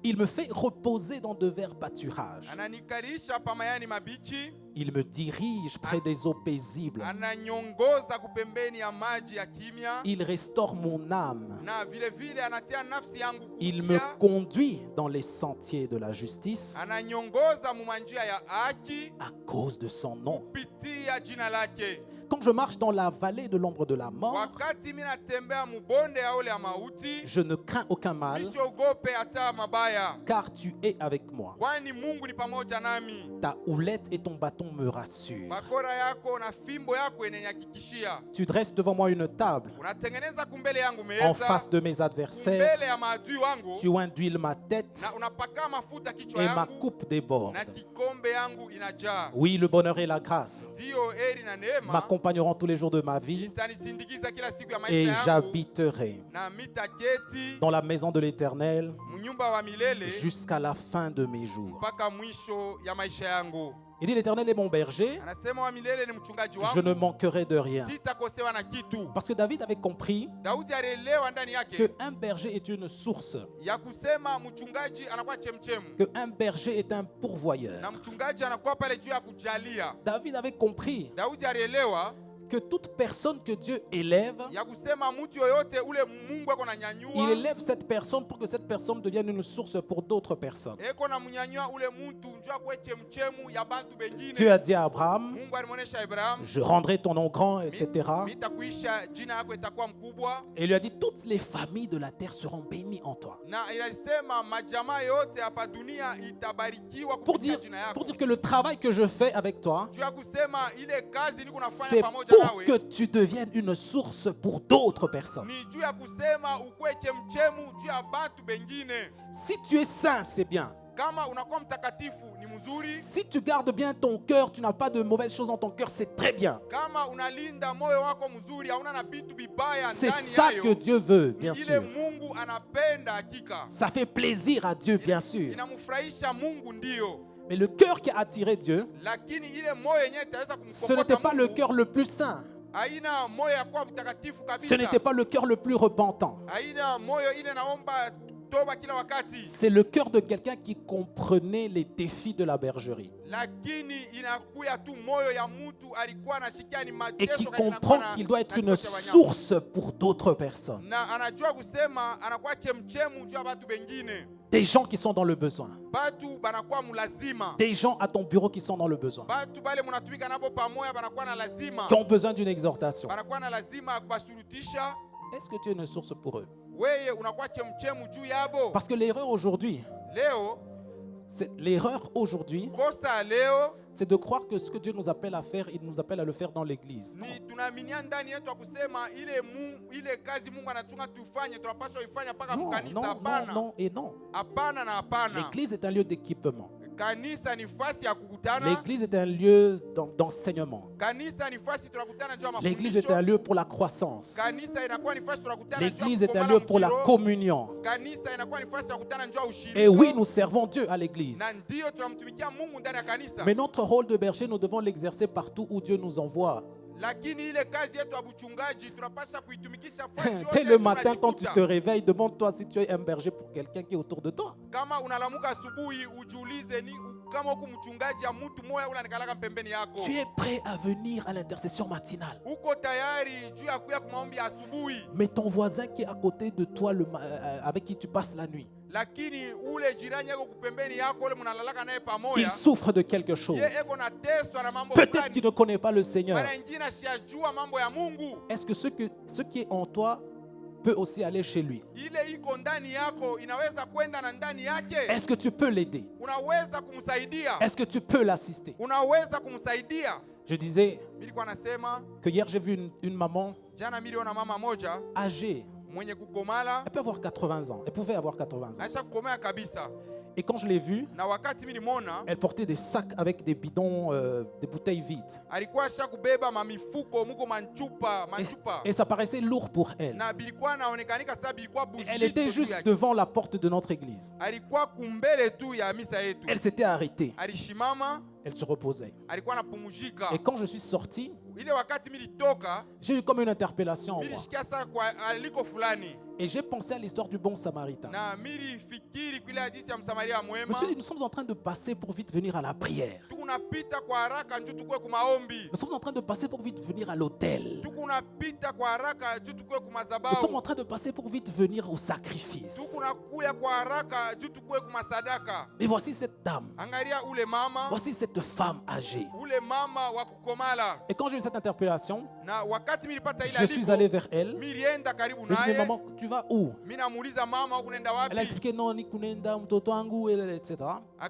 Il me fait reposer dans de verts pâturages.
Ananikalisha pamayani mabichi,
Il me dirige près des eaux paisibles.
ananyongoza kupembeni ya maji ya kimya,
Il restaure mon âme.
na vile vile anatia nafsi yangu
Il me
upya.
conduit dans les sentiers de la justice
Ananyongoza mumanjia ya haki
à cause de son nom.
kupitia jina lake.
Quand je marche dans la vallée de l'ombre de la mort,
Wakati mimi natembea mubonde ya ule ya mauti,
je ne crains aucun mal,
nisiogope hata mabaya,
car tu es avec moi.
kwani Mungu ni pamoja nami.
Ta houlette et ton bâton me rassurent.
Bakora yako na fimbo yako inanihakikishia.
Tu dresses devant moi une table
Unatengeneza kumbele yangu
en
meza,
face de mes adversaires.
kumbele ya maadui wangu,
Tu huiles ma tête
na unapaka mafuta kichwa
et ma
yangu,
coupe déborde.
na kikombe yangu inajaa.
Oui, le bonheur et la grâce
Ndio heri na neema
m'accompagneront tous les jours de ma vie
itanisindikiza kila siku ya
et
maisha yangu,
j'habiterai
na mitaketi
dans la maison de l'Éternel
mnyumba wa milele
jusqu'à la fin de mes jours.
mpaka mwisho ya maisha yangu.
Il dit l'Éternel est mon berger,
Anasema wa milele ni mchungaji
je ne
wangu,
manquerai de rien.
sitakosewa na kitu.
Parce que David avait compris
Daudi alielewa ndani yake
qu'un berger est une source,
ya kusema mchungaji anakuwa chemchemu,
qu'un berger est un pourvoyeur.
na mchungaji anakuwa pale juu ya kujalia.
David avait compris
Daudi alielewa
que toute personne que Dieu élève,
ya kusema mtu yoyote ule Mungu ako na
il
nyanyua,
élève cette personne pour que cette personne devienne une source pour d'autres personnes.
eko na mnyanyua ule mtu njoo akuwe chemchemu ya bantu
Dieu
bengine.
a dit à Abraham,
Mungu alimwonyesha Abraham,
je rendrai ton nom grand, etc.
mitakuisha jina yako itakuwa mkubwa,
Et il lui a dit, toutes les familles de la terre seront bénies en toi.
na inasema majamaa yote hapa dunia itabarikiwa
Pour
kupitia
dire,
jina yako.
pour dire que le travail que je fais avec toi,
Juu ya kusema ile kazi niko nafanya
c'est
pamoja
pour
nawe,
que tu deviennes une source pour d'autres personnes.
ni juu ya kusema ukuwe chemchemu juu ya bantu bengine.
Si tu es saint, c'est bien.
Kama unakuwa mtakatifu ni mzuri,
Si tu gardes bien ton cœur, tu n'as pas de mauvaises choses dans ton cœur, c'est très bien.
kama unalinda moyo wako mzuri, hauna na vitu vibaya
C'est
ndani
ça que
yayo,
Dieu veut,
ni
bien
ile
sûr.
Mungu anapenda hakika,
Ça fait plaisir à Dieu, bien sûr.
inamfurahisha Mungu ndio,
Mais le cœur qui a attiré Dieu,
lakini ile moyo yenyewe itaweza
ce
kumkokota
n'était pas le
Mungu,
cœur le plus saint.
haina moyo ya kuwa mtakatifu
Ce
kabisa,
n'était pas le cœur le plus repentant.
haina moyo ile naomba toba kila wakati,
C'est le cœur de quelqu'un qui comprenait les défis de la bergerie
lakini inakuya tu moyo ya mtu alikuwa anashikia ni
et
mateso
qui
kati
comprend
na-
qu'il doit être
na
une
kikosi ya wanyama.
source pour d'autres personnes.
Na anajua kusema anakuwa chemchemu juu ya batu bengine,
Des gens qui sont dans le besoin.
batu banakuwa mulazima,
Des gens à ton bureau qui sont dans le besoin.
batu bale munatumika nabo pamoja banakuwa na lazima,
Qui ont besoin d'une exhortation.
banakuwa na lazima ya kubashurutisha.
Est-ce que tu es une source pour eux?
Weye unakuwa chemchemu juu yabo.
Parce que l'erreur aujourd'hui,
Leo
L'erreur aujourd'hui,
kosa leo
c'est de croire que ce que Dieu nous appelle à faire, il nous appelle à le faire dans l'église.
ni tunaaminia ndani yetu akusema ile kazi Mungu anachunga tufanye tunapaswa ifanya mpaka
Non,
mkanisa.
non,
Hapana,
non, non et non.
hapana na hapana.
L'église est un lieu d'équipement.
Kanisa ni fasi ya kukutana.
L'église est un lieu d'enseignement.
Kanisa ni fasi tunakutana juu ya
L'église est
mafundisho.
un lieu pour la croissance.
Kanisa inakuwa ni fasi tunakutana juu ya
L'église est un
kukomala
lieu pour la
mkiroho.
communion.
Kanisa inakuwa ni fasi ya kukutana juu ya ushirika.
Et oui, nous servons Dieu à l'église.
Na ndio tunamtumikia Mungu ndani ya kanisa.
Mais notre rôle de berger, nous devons l'exercer partout où Dieu nous envoie.
Lakini ile kazi yetu ya buchungaji tunapaswa kuitumikisha fasi yote.
Dès le matin, quand tu
tunajikuta.
te réveilles, demande-toi si tu es un berger pour quelqu'un qui est autour de toi.
Kama unalamuka asubuhi ujiulize ni kama huku mchungaji ya mtu moya ule anakalaka pembeni yako.
Tu es prêt à venir à l'intercession matinale.
Uko tayari juu ya kuya kwa maombi ya asubuhi.
Mais ton voisin qui est à côté de toi, avec qui tu passes la nuit,
Lakini ule jirani yako kupembeni yako ule mnalalaka naye
il
pamoja.
souffre de quelque chose.
Ye eko na teswa na mambo
Peut-être
fulani.
qu'il ne connaît pas le Seigneur.
Mara ingine asiyajua mambo ya Mungu.
Est-ce que ce qui est en toi peut aussi aller chez lui?
Ile iko ndani yako inaweza kwenda na ndani yake.
Est-ce que tu peux l'aider?
Unaweza kumsaidia.
Est-ce que tu peux l'assister?
Unaweza kumsaidia.
Je disais
Nilikuwa nasema
que hier j'ai vu une maman
jana miliona mama moja
âgée.
mwenye kukomala
Elle peut avoir 80 ans. Elle pouvait avoir 80 ans.
aisha kukomea kabisa.
Et quand je l'ai vue,
Na wakati mimi nimeona
elle portait des sacs avec des bidons, des bouteilles vides.
alikuwa asha kubeba mamifuko muko manchupa.
Et ça paraissait lourd pour elle.
Na bilikuwa naonekanika sasa bilikuwa
Elle
bujito
était
juu
juste
yake.
devant la porte de notre église.
Alikuwa kumbele tu ya misa yetu.
Elle s'était arrêtée.
Alishimama,
Elle se reposait.
alikuwa anapumzika.
Et quand je suis sorti,
Ile wakati mimi nilitoka,
j'ai eu comme une interpellation en moi.
nilishikia saa kwa aliko fulani.
Et j'ai pensé à l'histoire du bon samaritain.
Na mimi fikiri kile hadithi ya Msamaria
Je me
mwema.
suis dit, nous sommes en train de passer pour vite venir à la prière.
Tukunapita kwa haraka njoo tukue kwa maombi.
Nous sommes en train de passer pour vite venir à l'autel.
Tukunapita kwa haraka njoo tukue kwa
Nous sommes
madhabahu.
en train de passer pour vite venir au sacrifice.
Tukunakuya kwa haraka njoo tukue kwa masadaka.
Mais voici cette dame.
Angalia ule mama,
Voici cette femme âgée.
ule mama wa kukomala.
Et quand j'ai eu cette interpellation,
Na wakati mimi nilipata ile
je suis allé vers elle.
mimi nilienda karibu
Je lui ai dit, mais
naye.
maman, tu vas où?
Mimi namuuliza mama unaenda
Elle a
wapi?
expliqué, non, ni kunenda, mtoto wangu, etc.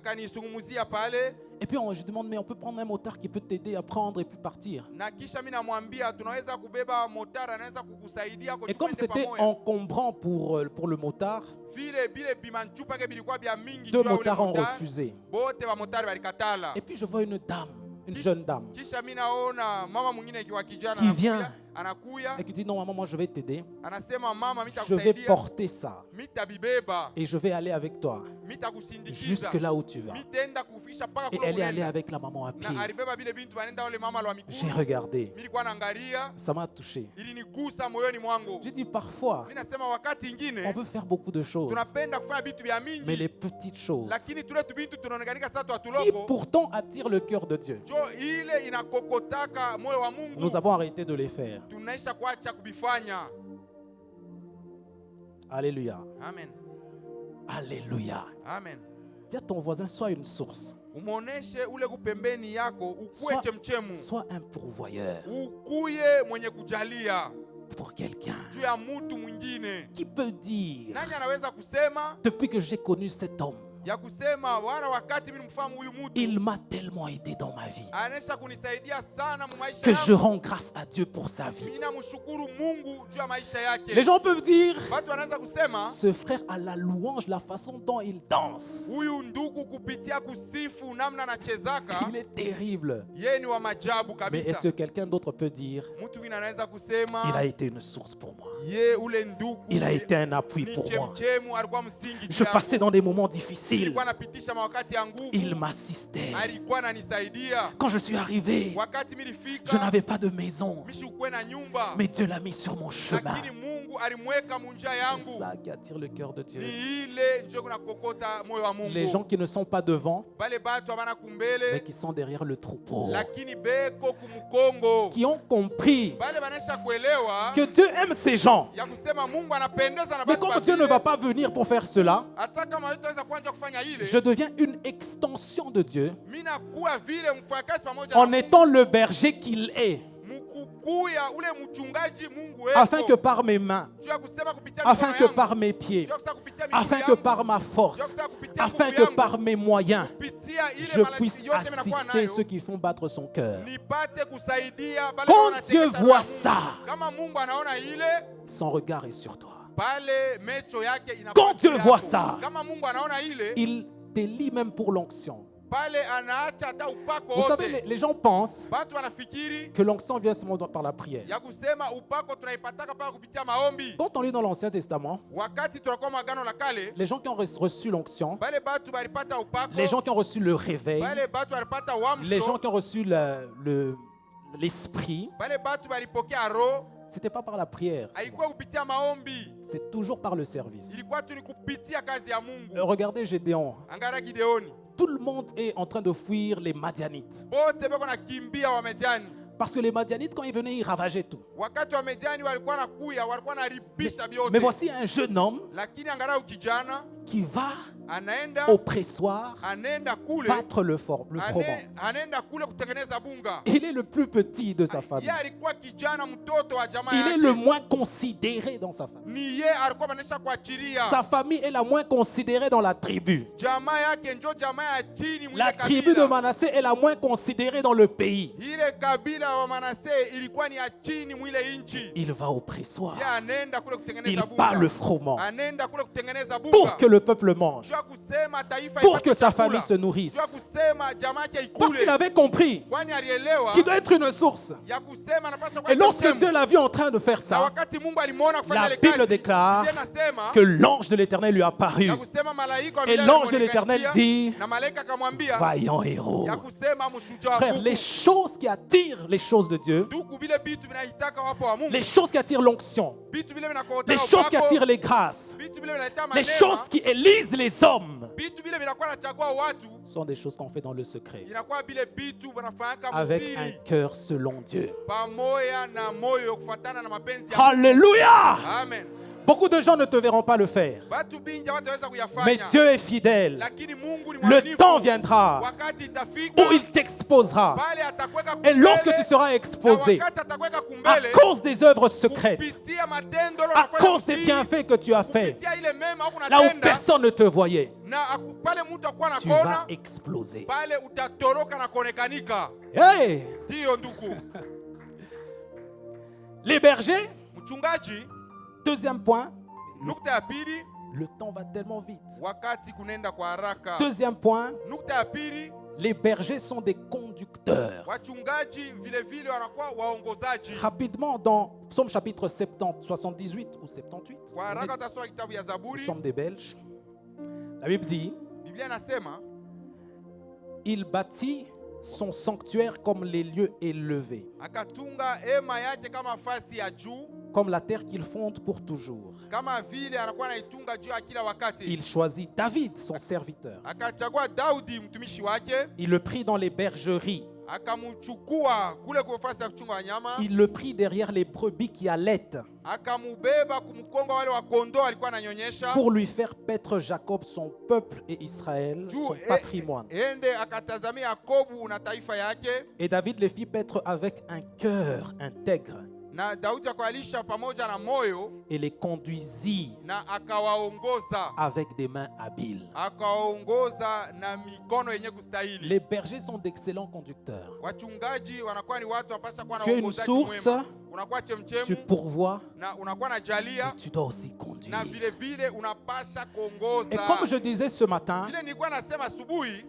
Akanisungumzia pale
Et puis je demande, mais on peut prendre un motard qui peut t'aider à prendre et puis partir.
na kisha mimi namwambia tunaweza kubeba motara anaweza kukusaidia kwa
Et comme c'était encombrant pour le motard,
vile bile bimanchupa ke bilikuwa bia mingi
deux
juu ya ule
motards ont
motari,
refusé.
bote ba motari balikatala.
Et puis je vois une dame, une jeune dame,
Kisha mimi naona mama mwingine kiwa kijana
qui vient
anakuya
et qui dit, non, maman, moi je vais t'aider.
anasema mama
Je vais
mitakusaidia
porter ça
mitabibeba
et je vais aller avec toi
mitakusindikiza
jusque là où tu vas.
mitenda kufisha paka
Et
kule
elle est allée
unaenda.
avec la maman à pied.
Na alibeba bile bintu banenda ule mama lwa miguu.
J'ai regardé.
Mimi nilikuwa naangalia
Ça m'a touché.
ilinigusa moyoni mwangu.
J'ai dit, parfois,
Mimi nasema wakati
on
ingine
veut faire beaucoup de choses,
tunapenda kufanya vitu vya
mais
mingi
les petites choses
lakini tule tubintu tunaonekanika sasa
qui
twatuloko
pourtant attirent le cœur de Dieu,
jo ile inakokotaka moyo wa Mungu
nous avons arrêté de les faire.
tunaisha kuacha kubifanya.
Alléluia.
Amen.
Alléluia.
Amen.
Dis à ton voisin, sois une source,
Umuoneshe ule kupembeni yako ukuwe
sois,
chemchemu.
sois un pourvoyeur
Ukuye mwenye kujalia
pour quelqu'un.
juu ya mtu mwingine.
Qui peut dire,
Nani anaweza kusema
depuis que j'ai connu cet homme,
ya kusema wala wakati mimi mfahamu huyu mtu
il m'a tellement aidé dans ma vie
anaisha kunisaidia sana mu maisha
que je
yangu.
rends grâce à Dieu pour sa vie.
Mimi namshukuru Mungu juu ya maisha yake.
Les gens peuvent dire,
Watu wanaweza kusema
ce frère a la louange, la façon dont il danse.
huyu ndugu kupitia kusifu namna anachezaka
Il est terrible.
yeye ni wa majabu
Mais est-ce
kabisa.
que quelqu'un d'autre peut dire,
Mtu mwingine anaweza
il a
kusema
été une source pour moi,
ye ule ndugu
il a été un appui
ni
pour moi.
chemchemu, alikuwa msingi
Je passais dans des moments difficiles,
alikuwa anapitisha mawakati ya nguvu,
il m'assistait.
alikuwa ananisaidia.
Quand je suis arrivé,
Wakati
je
milifika
n'avais pas de maison,
mishukwe na nyumba,
mais Dieu l'a mis sur mon chemin.
lakini Mungu alimweka munjia
C'est
yangu.
ça qui attire le cœur de Dieu.
Ni ile njo kuna kokota moyo wa Mungu.
Les gens qui ne sont pas devant,
Bale batu abana
mais
kumbele
qui sont derrière le troupeau,
lakini beko kumukongo.
qui ont compris
Bale banesha kuelewa
que Dieu aime ces gens.
ya kusema Mungu anapendeza na
Mais
batu
comme
wa
Dieu ne
vile.
va pas venir pour faire cela,
Hata kama hatutaweza kuanza kufanya ile,
je deviens une extension de Dieu
mimi nakuwa vile mfanyakazi pamoja
en
na
étant le berger qu'il est.
Mungu kuya ule mchungaji Mungu wetu.
Afin que par mes mains,
Juu ya kusema kupitia
afin
mikono
que
yangu,
par mes pieds,
juu ya kusema kupitia miguu
afin que
yangu,
par ma force,
juu ya kupitia
afin
nguvu
que
yangu,
par mes moyens,
kupitia ile
je
malaki
puisse
yote mimi nakuwa
assister
nayo,
ceux qui font battre son cœur.
nipate kusaidia bale
Quand
wanatekesa
Dieu
roho
voit
ya Mungu.
ça,
Kama Mungu anaona ile,
son regard est sur toi.
pale mecho yake inakuwa
Quand Dieu
juu
voit
yako.
ça,
Kama Mungu anaona ile,
il t'élit même pour l'onction.
pale anaacha hata upako
Vous savez,
wote.
les gens pensent
Batu wanafikiri
que l'onction vient seulement par la prière.
ya kusema upako tunaipataka paka kupitia maombi.
Quand on lit dans l'Ancien Testament,
Wakati tunakuwa magano la kale,
les gens qui ont reçu l'onction,
bale batu balipata upako,
les gens qui ont reçu le réveil,
bale batu balipata uamsho,
les gens qui ont reçu l'esprit,
bale batu balipokea roho,
c'était pas par la prière.
haikuwa kupitia maombi,
C'est toujours par le service.
ilikuwa tu ni kupitia kazi ya Mungu.
Regardez Gédéon.
Angara Gideoni,
Tout le monde est en train de fuir les Madianites.
bote beko nakimbia wa Mediani.
Parce que les Madianites, quand ils venaient, ils ravageaient tout.
Wakati wa Mediani walikuwa nakuya, walikuwa naribisha
Mais
vyote.
voici un jeune homme
Lakini angalau kijana
qui va
anaenda
au pressoir
anaenda kule
battre le froment.
anaenda kule kutengeneza bunga.
Il est le plus petit de sa famille.
Yeye alikuwa kijana mtoto wa jamaa
Il est
yake.
le moins considéré dans sa famille.
Ni yeye alikuwa anaisha kuachilia.
Sa famille est la moins considérée dans la tribu.
Jamaa yake ndio jamaa ya chini
La
mwile
tribu de
kabila.
Manassé est la moins considérée dans le pays.
Ile kabila wa Manase ilikuwa ni ya chini mwile inchi.
Il va au pressoir.
Yeye anaenda kule
Il
kutengeneza
bat le
bunga.
froment
Anaenda kule kutengeneza bunga.
pour que le peuple mange,
Jua kusema taifa
pour
ipate
que sa
chakula.
famille se nourrisse.
Jua kusema jamaa yake
Parce qu'il
ikule.
avait compris
Kwani alielewa
qu'il doit être une source.
ya kusema anapaswa kuwa
Et lorsque
chemchemu.
Dieu l'a vu en train de faire
Na
ça,
wakati Mungu alimuona kufanya
la
ile
Bible
kazi,
déclare
Biblia inasema
que l'ange de l'Éternel lui apparut.
ya kusema malaika wa
Et
Biblia
l'ange de
alimwonekania,
l'Éternel dit,
na malaika akamwambia
vaillant héros.
ya kusema mshujaa wa
Frère,
Mungu.
les choses qui attirent les choses de Dieu,
Ndugu, vile vitu vinahitaka wapo wa Mungu,
les choses qui attirent l'onction,
vitu vile vinakotaka
les choses qui
upako,
attirent les grâces,
vitu vile vinaleta
les
manema,
choses qui élisent les hommes,
vitu vile vinakuwa nachagua watu,
sont des choses qu'on fait dans le secret,
inakuwa vile vitu vinafanyika
avec un
msiri,
cœur selon Dieu.
pamoja na moyo kufuatana na mapenzi ya Mungu.
Alléluia!
Amen.
Beaucoup de gens ne te verront pas le faire,
Watu bingi hawataweza
mais
kuyafanya,
Dieu est fidèle.
lakini Mungu ni
Le
mwaminifu.
temps viendra
Wakati itafika
où il t'exposera.
pale atakuweka
Et
kumbele,
lorsque tu seras
na
exposé
wakati atakuweka
à
kumbele,
cause des œuvres secrètes,
kupitia matendo
à
unafanya
cause des
usiri,
bienfaits que tu as faits,
kupitia ile mema au
là où
kunatenda,
personne ne te voyait,
na pale mtu akuwa
tu vas
nakona,
exploser.
pale utatoroka na kuonekanika.
Hey!
Ndiyo ndugu
Les bergers,
mchungaji.
deuxième point,
Nukta ya pili,
le temps va tellement vite.
wakati kunenda kwa haraka.
Deuxième point,
Nukta ya pili,
les bergers sont des conducteurs.
wachungaji vile vile wanakuwa waongozaji.
Rapidement, dans Psaume chapitre 70, 78 ou 78,
Kwa haraka utasoma kitabu ya
nous
Zaburi.
sommes des Belges. La Bible dit,
Biblia inasema
il bâtit son sanctuaire comme les lieux élevés,
akatunga hema yake kama fasi ya juu,
comme la terre qu'il fonde pour toujours.
kama vile anakuwa anaitunga juu ya kila wakati.
Il choisit David, son serviteur.
Akachagua Daudi mtumishi wake,
Il le prit dans les bergeries.
akamchukua kule kwa fasi ya kuchunga wanyama,
Il le prit derrière les brebis qui allaitent
akamubeba kumkonga wale wa kondoo alikuwa ananyonyesha,
pour lui faire paître Jacob, son peuple, et Israël,
juu
son patrimoine.
ende akatazamia Yakobu na taifa yake,
Et David les fit paître avec un cœur intègre
na Daudi akawalisha pamoja na moyo,
et les conduisit
na akawaongoza
avec des mains habiles.
akawaongoza na mikono yenye kustahili.
Les bergers sont d'excellents conducteurs.
Wachungaji wanakuwa ni watu wapasha kuwa na
Tu es une
uongozaji
source,
mwema. Unakuwa
tu
chemchemu
pourvois,
na unakuwa na jalia,
et tu dois aussi conduire.
na vile vile unapasha
Et
kuongoza.
comme je disais ce matin,
Vile nilikuwa nasema asubuhi,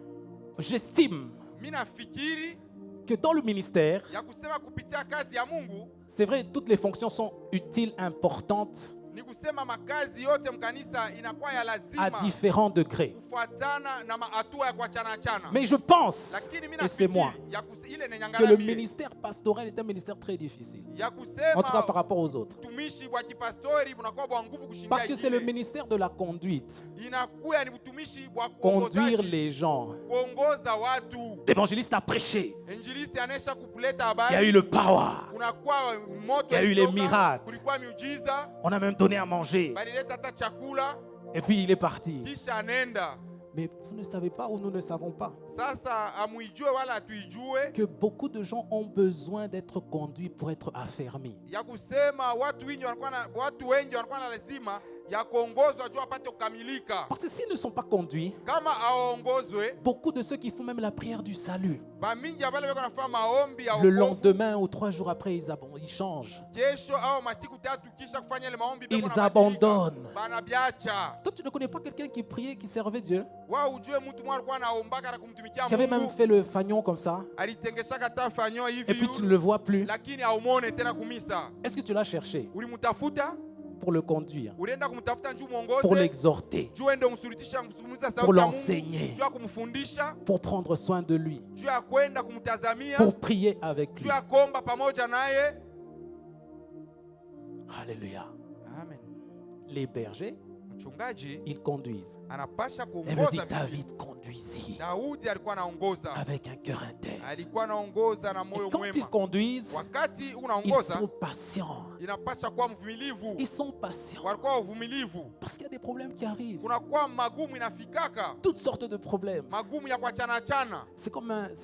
j'estime
mimi nafikiri
que dans le ministère,
ya kusema kupitia kazi ya Mungu,
c'est vrai, toutes les fonctions sont utiles, importantes,
ni kusema makazi yote mkanisa inakuwa ya
à
lazima
différents degrés.
kufuatana na hatua ya kuachana achana.
Mais je pense,
Lakini mimi
et c'est moi,
nafikiri ya ile
que
nenyangana
le
mie,
ministère pastoral est un ministère très difficile.
ya
En tout cas par
kusema
rapport aux autres.
utumishi wa kipastori unakuwa bwa nguvu kushindia
Parce que c'est le
ingine.
ministère de la conduite.
Inakuwa ni utumishi wa
Conduire
kuongozaji,
les gens.
kuongoza watu.
L'évangéliste a prêché.
Injilisi anesha kuleta
Il y a
habari,
eu le power.
kunakuwa moto
Il y a eu les
ilitoka,
miracles.
kulikuwa miujiza,
On a même donné à manger.
balileta hata chakula,
Et puis il est parti.
kisha anenda.
Mais vous ne savez pas ou nous ne savons pas
Sasa amuijue wala atuijue
que beaucoup de gens ont besoin d'être conduits pour être affermis.
ya kusema watu wengi wanakuwa na lazima ya kuongozwa juu apate kukamilika.
Parce que s'ils ne sont pas conduits,
Kama aongozwe,
beaucoup de ceux qui font même la prière du salut,
bamingi ya bale beko nafanya maombi ya
le
wokovu,
lendemain ou 3 jours après, ils changent.
kesho au masiku tatu kisha kufanya ile maombi beko
Ils
na
abandonnent.
banabiacha.
Toi, tu ne connais pas quelqu'un qui priait, qui servait Dieu,
Wao ujue mtu mmoja alikuwa anaombaka na kumtumikia
qui avait même
Mungu,
fait le fagnon comme ça,
alitengeshaka tafanyo
et puis
hivi
tu ne le vois plus.
lakini aumone tena kumisa.
Est-ce que tu l'as cherché
Ulimtafuta,
pour le conduire,
ulienda kumtafuta njoo
pour
muongoze,
l'exhorter,
juu ende umsulutisha msumuza
pour
sauti ya Mungu,
l'enseigner,
juu ya kumfundisha,
pour prendre soin de lui,
juu ya kwenda kumtazamia,
pour prier avec
juu
lui?
ya kuomba pamoja naye.
Alléluia.
Amen.
Les bergers,
Mchungaji
ils conduisent.
anapasha
Elle veut
kuongoza
dire
vitu.
David conduisit
Daudi alikuwa anaongoza,
avec un cœur intègre.
alikuwa anaongoza na
Et
moyo
quand ils
mwema.
conduisent,
Wakati
ils
unaongoza
sont patients.
inapasha kuwa mvumilivu,
Ils sont patients.
walikuwa uvumilivu.
Parce qu'il y a des problèmes qui arrivent.
Kunakuwa magumu inafikaka,
Toutes sortes de problèmes.
magumu ya kuachana chana,
C'est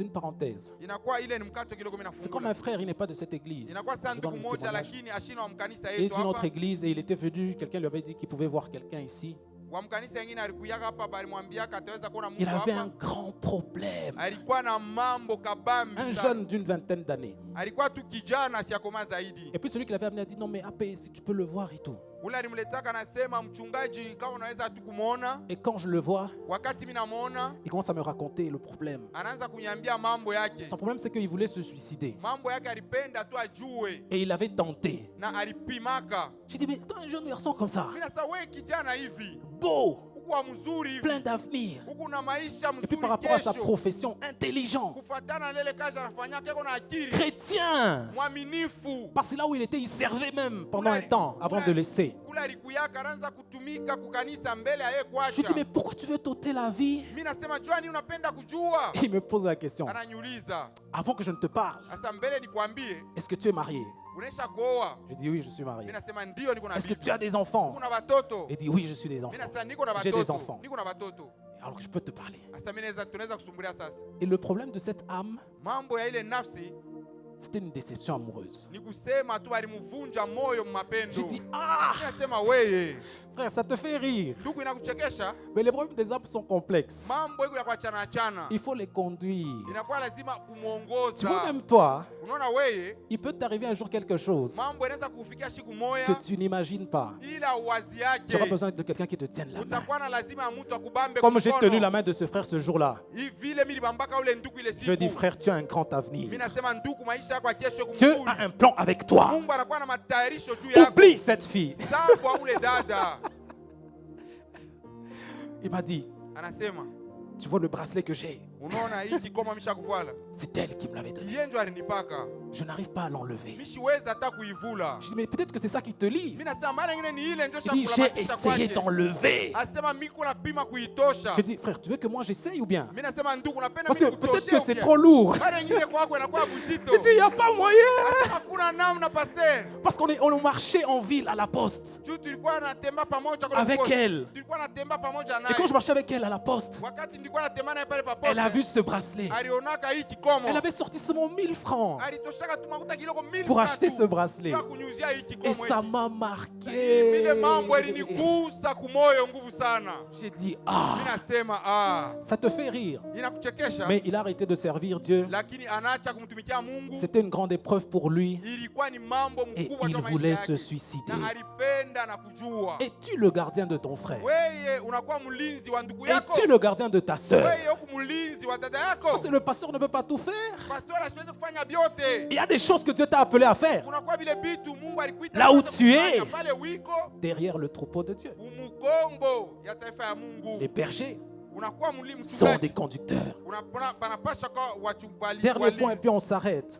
une parenthèse.
inakuwa ile ni mkato kidogo mimi
C'est comme
nafungula.
un frère, il n'est pas de cette église.
Inakuwa
Je
sanduku
donne le
moja
témoignage.
lakini ashina wa mkanisa
Et
yetu
d'une autre
hapa.
église, et il était venu, quelqu'un lui avait dit qu'il pouvait voir quelqu'un ici.
Wa mkanisa wengine alikuyaka hapa balimwambiaka ataweza kuona
Il
Mungu
avait un
hapa.
grand problème.
Alikuwa na mambo kabambi
Un
sana.
jeune d'une vingtaine d'années.
Alikuwa tu kijana asiyakoma zaidi.
Et puis celui qui l'avait amené a dit non mais AP, si tu peux le voir et tout.
Ule alimletaka anasema, mchungaji, kama unaweza tu kumuona.
Et quand je le vois,
Wakati mimi namuona,
il commence à me raconter le problème.
anaanza kuniambia mambo yake.
Son problème c'est qu'il voulait se suicider.
Mambo yake alipenda tu ajue
Et il avait tenté.
na alipimaka.
J'ai dit mais toi un jeune garçon comme ça,
Mimi nasema wewe kijana hivi,
beau,
huko mzuri hivi,
plein d'avenir.
huko na maisha
Et puis
mzuri
par rapport à sa
kesho.
profession, intelligent,
Kufuatana na ile kazi anafanyaka yako na akili.
chrétien.
Mwaminifu.
Parce que là où il était, il servait même pendant un temps avant de laisser.
Kule alikuyaka anaanza kutumika kukanisa mbele ya yeye
Je
kwacha.
lui dis mais pourquoi tu veux t'ôter la vie?
Mimi nasema Joani, unapenda kujua?
Il me pose la question.
Ananiuliza,
Avant que je ne te parle,
sasa mbele nikwambie,
est-ce que tu es marié?
unaisha kuoa?
Je dis oui, je suis marié.
Mimi nasema ndio, niko na
Est-ce que
bibi.
tu as des enfants?
Kuna watoto?
Il dit oui, je suis des
Mimi
enfants.
nasema niko na
J'ai des
watoto.
enfants.
Niko na watoto.
Alors je peux te parler.
Sasa mimi tunaweza kusumbulia sasa.
Et le problème de cette âme,
Mambo ya ile nafsi
c'était une déception amoureuse.
ni kusema tu alimvunja moyo mapendo.
Je dis ah,
Mimi nasema wewe,
frère, ça te fait rire.
ndugu, inakuchekesha?
Mais les problèmes des âmes sont complexes.
Mambo iko ya kuachana achana.
Il faut les conduire.
Inakuwa lazima
Tu vois,
kumuongoza.
même toi,
Unaona wewe,
il peut t'arriver un jour quelque chose
mambo inaweza kufikia siku moja
que tu n'imagines pas.
ila uwazi
Tu auras
yake
besoin de quelqu'un qui te tienne la main.
utakuwa na lazima ya mtu akubambe
Comme j'ai
mkono.
tenu la main de ce frère ce jour-là,
Vile mimi nibambaka ule ndugu ile
je dis
siku.
frère, tu as un grand avenir.
Mimi nasema ndugu, maisha yako ya kesho
Dieu
kumzuri.
a un plan avec toi.
Mungu anakuwa na matayarisho juu yako.
Oublie cette fille.
Sawa ule dada.
Il m'a dit,
Anasema,
tu vois le bracelet que j'ai,
unaona hii kikoma mishakuvala.
c'est elle qui me l'avait donné.
Yeye ndio alinipaka.
Je n'arrive pas à l'enlever.
Mimi siwezi hata kuivula.
Je dis, mais peut-être que c'est ça qui te lie.
Mimi nasema mara nyingine ni ile ndio
Il dit, j'ai essayé d'enlever.
Asema mimi kuna pima kuitosha.
Je dis, frère, tu veux que moi j'essaye ou bien?
Mimi nasema ndugu, unapenda
Parce que
mimi
peut-être
kutoshea.
que c'est trop lourd.
Mara nyingine kwako inakuwa buzito.
Il dit, il n'y a pas moyen.
Asema hakuna namna pastor.
Parce on marchait en ville à la poste.
Juu tulikuwa natembea pamoja kwa
Avec
poste.
elle.
Tulikuwa natembea pamoja
Et
naye.
quand je marchais avec elle à la poste,
Wakati nilikuwa natembea naye pale pa
elle a
poste.
vu ce bracelet.
Alionaka hii kikomo.
Elle avait sorti seulement 1000 francs
Alitoshaka tu makuta kiloko 1000
pour
francs
acheter
tu.
ce bracelet.
Kwa kunyuzia hii kikomo
Et ça
hiki.
m'a
Vile mambo
marqué.
ilinigusa kumoyo nguvu sana.
J'ai dit,
Mimi
ah,
nasema
ça te fait rire.
inakuchekesha.
Mais il a arrêté de servir Dieu.
Lakini anaacha kumtumikia Mungu.
C'était une grande épreuve pour lui.
Ilikuwa ni mambo
Et
mkubwa
il
kwa maisha
voulait se
yake.
suicider.
Na alipenda na kujua.
Es-tu le gardien de ton frère?
Wewe unakuwa mlinzi wa ndugu yako.
Es-tu le gardien de ta sœur?
Wewe uko mlinzi wa dada yako.
Parce que le pasteur ne peut pas tout faire.
Pastor asiwezi kufanya vyote.
Il y a des choses que Dieu t'a appelé à faire
Kunakuwa vile vitu Mungu alikuita
Là où
kufanya
tu es.
pale wiko
derrière le troupeau de Dieu.
umukongo ya taifa ya Mungu.
Les bergers
Unakuwa mlinzi
sont des
mchungaji.
conducteurs.
Panapasha kwa wachungaji.
Dernier point et puis on s'arrête.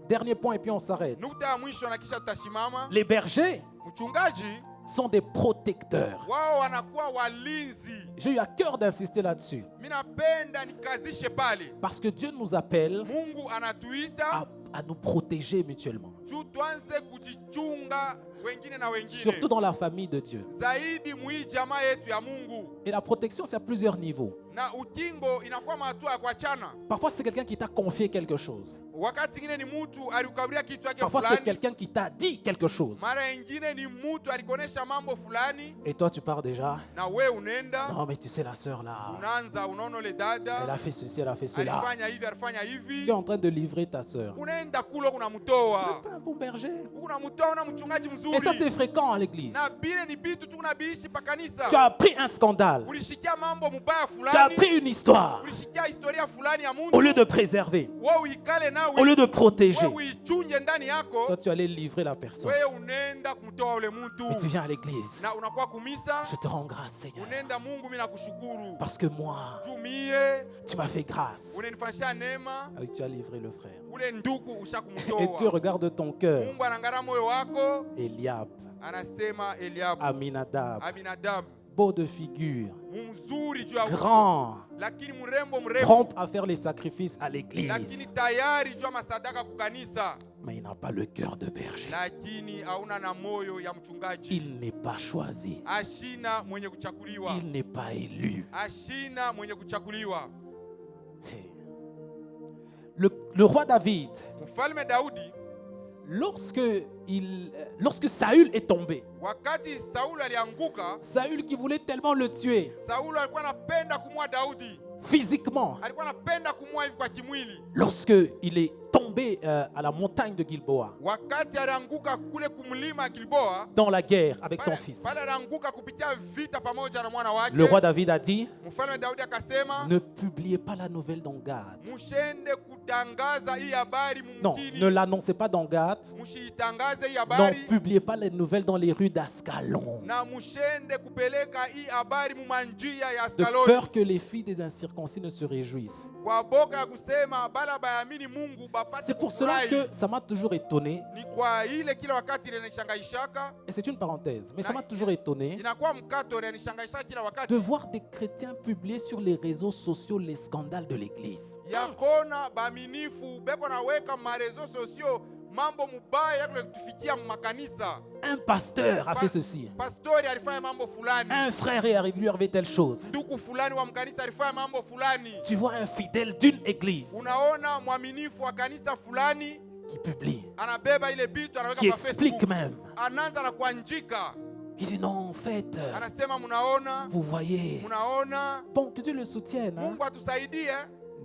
Dernier point et puis on s'arrête.
Nukta ya mwisho na kisha tutashimama.
Les bergers
Mchungaji
sont des protecteurs.
wao wanakuwa walinzi.
J'ai eu à cœur d'insister là-dessus.
Mimi napenda nikazishe pale.
Parce que Dieu nous appelle
Mungu anatuita
à nous protéger mutuellement.
juu tuanze kujichunga wengine na wengine,
surtout dans la famille de Dieu.
zaidi mwi jamaa yetu ya Mungu.
Et la protection, c'est à plusieurs niveaux.
Na ukingo inakuwa mahatua ya kuachana.
Parfois, c'est quelqu'un qui t'a confié quelque chose.
Wakati ingine ni mtu alikukabiria kitu yake
Parfois, c'est
fulani,
quelqu'un qui t'a dit quelque chose.
mara ingine ni mtu alikonesha mambo fulani,
Et toi, tu pars déjà.
na we unenda
Non, mais tu sais, la sœur là,
unaanza unaona le
elle
dada
a fait ceci, elle a fait cela.
alifanya
Tu
hivi,
es en train de livrer ta sœur.
unaenda kule
Tu n'es
kunamtoa,
pas un bon berger.
unamtoa na mchungaji
Et ça, c'est
mzuri,
fréquent à l'église.
na bile ni bitu tu kunabiishi pa kanisa.
Tu as appris un scandale.
Ulishikia mambo mubaya
Tu as
fulani,
appris une histoire.
ulishikia historia fulani ya
Au lieu
Mungu,
de préserver,
wewe uikale na
au lieu de protéger,
wewe uichunje ndani yako,
toi, tu allais livrer la personne.
wewe unaenda kumtoa ule mtu,
Et tu viens à l'église.
na unakuwa kumisa,
Je te rends grâce, Seigneur.
unaenda Mungu, mimi nakushukuru
Parce que moi,
juu mie
tu m'as fait grâce.
unanifanyia neema,
Ah oui, tu as livré le frère.
ule nduku
Et tu
ushakumtoa.
regardes ton cœur.
Mungu anaangalia moyo wako,
Eliab,
anasema Eliabu,
Aminadab,
Aminadabu,
beau de figure,
mzuri juu ya uso,
grand,
lakini mrembo mrefu,
prompt à faire les sacrifices à
lakini
l'église.
tayari juu ya masadaka kukanisa,
Mais il n'a pas le cœur de berger.
lakini hauna na moyo ya mchungaji.
Il n'est pas choisi.
Ashina mwenye kuchakuliwa,
Il n'est pas élu.
ashina mwenye kuchakuliwa.
Hey. Le roi David,
Mfalme Daudi,
lorsque Saül est tombé,
wakati Sauli alianguka,
Saül qui voulait tellement le tuer
Sauli alikuwa anapenda kumua Daudi,
physiquement,
alikuwa anapenda kumua hivi kwa kimwili.
lorsque il est tombé à la montagne de Gilboa
Wakati alianguka kule kumlima Gilboa,
dans la guerre avec son
pale
fils,
pale alianguka kupitia vita pamoja na mwana wake.
le roi David a dit,
Mfalme Daudi akasema,
ne publiez pas la nouvelle dans Gad.
mushende kutangaza hii habari
Non,
mumtini,
ne l'annoncez pas dans Gad.
mushiitangaze hii
Non,
habari,
publiez pas les nouvelles dans les rues d'Ascalon.
na mushende kupeleka hii habari mumanjia ya
De
Askaloni,
peur que les filles des incirconcis ne se réjouissent.
kwa boka ya kusema bala bayamini Mungu bapate
C'est pour cela
kufurahi.
que ça m'a toujours étonné,
Ni kwa ile kila wakati inanishangaishaka,
et c'est une parenthèse, mais ça m'a toujours étonné
inakuwa mkato inanishangaisha kila
de
wakati
voir des chrétiens publier sur les réseaux sociaux les scandales de l'Église.
yakona baminifu beko naweka marezo sosio mambo mubaya yako kutufikia makanisa.
Un pasteur a fait ceci.
Pastori alifanya mambo fulani,
Un frère lui arrivait telle chose.
ndugu fulani wa mkanisa alifanya mambo fulani.
Tu vois un fidèle d'une église
Unaona mwaminifu wa kanisa fulani
qui publie,
anabeba ile bitu anaweka
qui
kwa
explique
Facebook,
même.
anaanza na kuandika,
Il dit non, en fait,
anasema munaona,
vous voyez,
munaona,
bon, que Dieu le soutienne, hein,
Mungu atusaidie.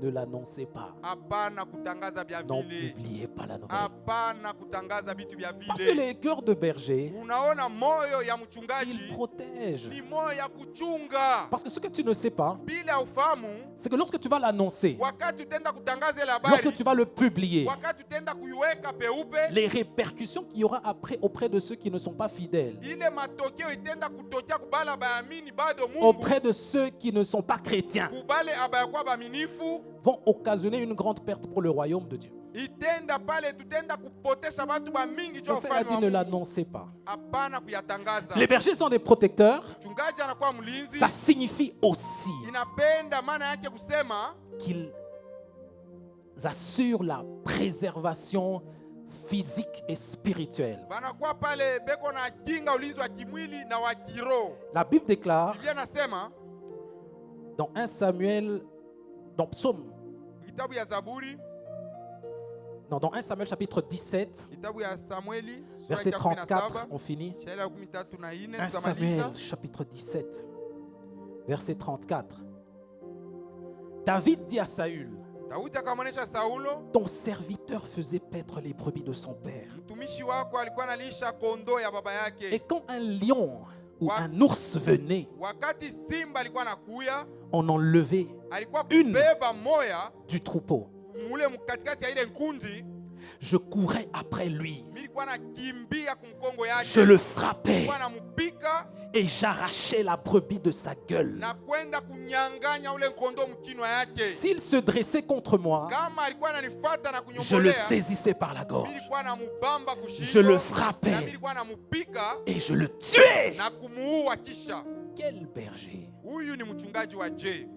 ne l'annoncez pas.
Hapana kutangaza bya
Non,
vile,
publiez pas la nouvelle.
hapana kutangaza vitu vya
Parce que
vile.
les cœurs de berger,
Unaona moyo ya
ils
mchungaji
protègent.
ni moyo ya kuchunga.
Parce que ce que tu ne sais pas,
Bila ufahamu,
c'est que lorsque tu vas l'annoncer,
wakati utenda kutangaza ile habari,
lorsque tu vas le publier,
wakati utenda kuiweka peupe,
les répercussions qu'il y aura après auprès de ceux qui ne sont pas fidèles,
ile matokeo itenda kutokea kubala bayamini bado Mungu,
auprès de ceux qui ne sont pas chrétiens,
kubale abayakwa baminifu,
vont occasionner une grande perte pour le royaume de Dieu.
itenda pale tutenda kupotesha batu bamingi juu ya
Conseil a
ufalme
dit
wa
ne
Mungu.
l'annoncez pas.
Hapana kuyatangaza.
Les bergers sont des protecteurs.
Mchungaji anakuwa mlinzi,
Ça signifie aussi
inapenda maana yake kusema
qu'ils assurent la préservation physique et spirituelle.
banakuwa pale beko na kinga ulinzi wa kimwili na wa kiroho.
La Bible déclare
Biblia nasema
dans 1 Samuel, dans Psaume,
kitabu ya Zaburi,
non, dans 1 Samuel chapitre 17,
kitabu ya Samueli sura
verset
ya
34,
17,
on finit.
shairi ya 13
1
tutamaliza.
Samuel chapitre 17, verset 34. David dit à Saül,
Daudi akamwonyesha Saulo,
ton serviteur faisait paître les brebis de son père.
mtumishi wako alikuwa analisha kondoo ya baba
Et
yake.
quand un lion ou un ours venait,
Wakati simba alikuwa anakuya,
on enlevait
alikuwa
Une.
kubeba moya
du troupeau.
mule katikati ya ile nkundi,
Je courais après lui,
mimi nilikuwa nakimbia kumkongo yake,
je le frappais
nilikuwa namupika
et j'arrachais la brebis de sa gueule.
na kwenda kunyang'anya ule kondoo mkinwa yake.
S'il se dressait contre moi,
Kama alikuwa ananifuata na
je le
kunyongolea,
saisissais par la
mimi
gorge,
nilikuwa namubamba
je
kushingo,
le
na
frappais
mimi nilikuwa namupika
et je le tuais.
na kumuua. Kisha
Quel berger!
huyu ni mchungaji wa je,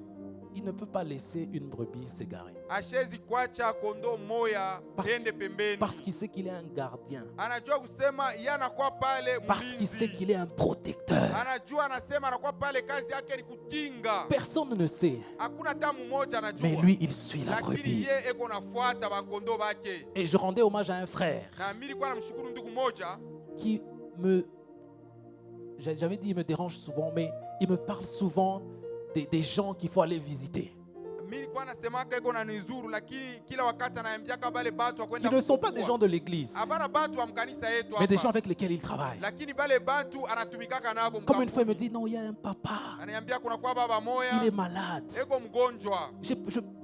il ne peut pas laisser une brebis s'égarer.
Ashezi kwacha kondo moya ende pembeni.
Parce qu'il sait qu'il est un gardien.
Anajua kusema yeye anakuwa pale
Parce qu'il sait qu'il est un protecteur.
Anajua anasema anakuwa pale kazi yake ni kukinga.
Personne ne sait.
Hakuna tamu moja anajua.
Mais lui, il suit la
Lakini
brebis.
yeye eko nafuata bakondo bake.
Et je rendais hommage à un frère
Na mimi nilikuwa namshukuru ndugu moja
qui me... J'avais dit, il me dérange souvent, mais il me parle souvent des gens qu'il faut aller visiter.
mimi nilikuwa nasemaka iko na nizuru lakini kila wakati ananiambia bale batu wa kwenda
Qui ne sont pas des gens de l'église,
abana batu wa mkanisa yetu
mais des gens
hapa.
avec lesquels il travaille.
Lakini bale batu anatumikaka nabo
Comme une fois, il me dit, non, il y a un papa,
ananiambia kuna kwa baba moya
il est malade.
eko mgonjwa.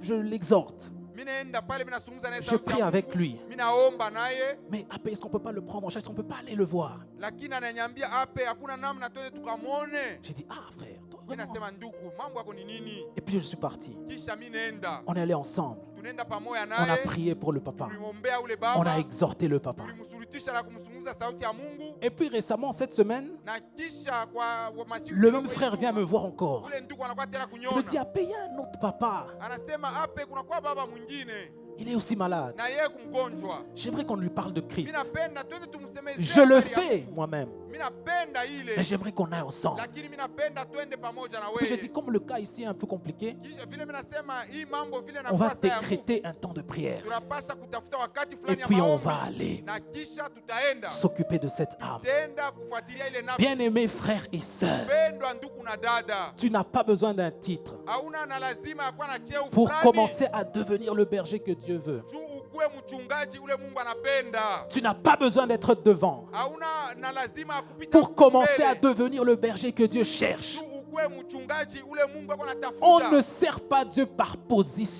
Je l'exhorte,
Mimi naenda pale mimi nasungumza naye
je prie avec lui.
mimi naomba naye
Mais après, est-ce qu'on ne peut pas le prendre en charge? Est-ce qu'on ne peut pas aller le voir?
lakini ananiambia ape hakuna namna tuweze tukamwone.
J'ai dit, ah frère, toi,
Mimi
vraiment?
nasema ndugu mambo yako ni nini?
Et puis je suis parti.
Kisha mimi nenda
On est allé ensemble.
tunaenda pamoja
On a
naye
prié pour le papa.
tulimwombea ule
On a
baba
exhorté le papa.
tulimsurutisha na kumzungumza sauti ya Mungu.
Et puis récemment, cette semaine,
Na kisha kwa masiku
le même frère vient me voir encore.
ule ndugu anakuwa tena
Il me dit,
kunyona.
ah, payer un autre papa.
Anasema ape kuna kwa baba mwingine
Il est aussi malade.
na yeye kumgonjwa.
J'aimerais qu'on lui parle de
Mimi
Christ.
napenda twende tumsemezee.
Je le
habari ya
fais
Mungu.
moi-même.
Mimi napenda ile.
Mais j'aimerais qu'on aille ensemble.
Lakini mimi napenda twende pamoja na
Puis j'ai dit,
wewe.
comme le cas ici est un peu compliqué,
Kisha vile mimi nasema hii mambo vile
on va
nakuwa saa ya Mungu.
décréter un temps de prière.
Tunapasha kutafuta wakati
Et
fulani ya
puis on
maombi.
va aller
Na kisha tutaenda.
s'occuper de cette âme.
Tenda kufuatilia ile nafsi.
Bien-aimés frères et sœurs,
Pendwa ndugu na dada.
tu n'as pas besoin d'un titre
Hauna na lazima ya kuwa na cheo
pour
fulani.
commencer à devenir le berger que Dieu veut.
Juu ukuwe mchungaji ule Mungu anapenda.
Tu n'as pas besoin d'être devant
Hauna na lazima ya kupita
pour commencer à
mbele.
devenir le berger que Dieu cherche.
Juu ukuwe mchungaji ule Mungu ako
On
anatafuta.
ne sert pas Dieu par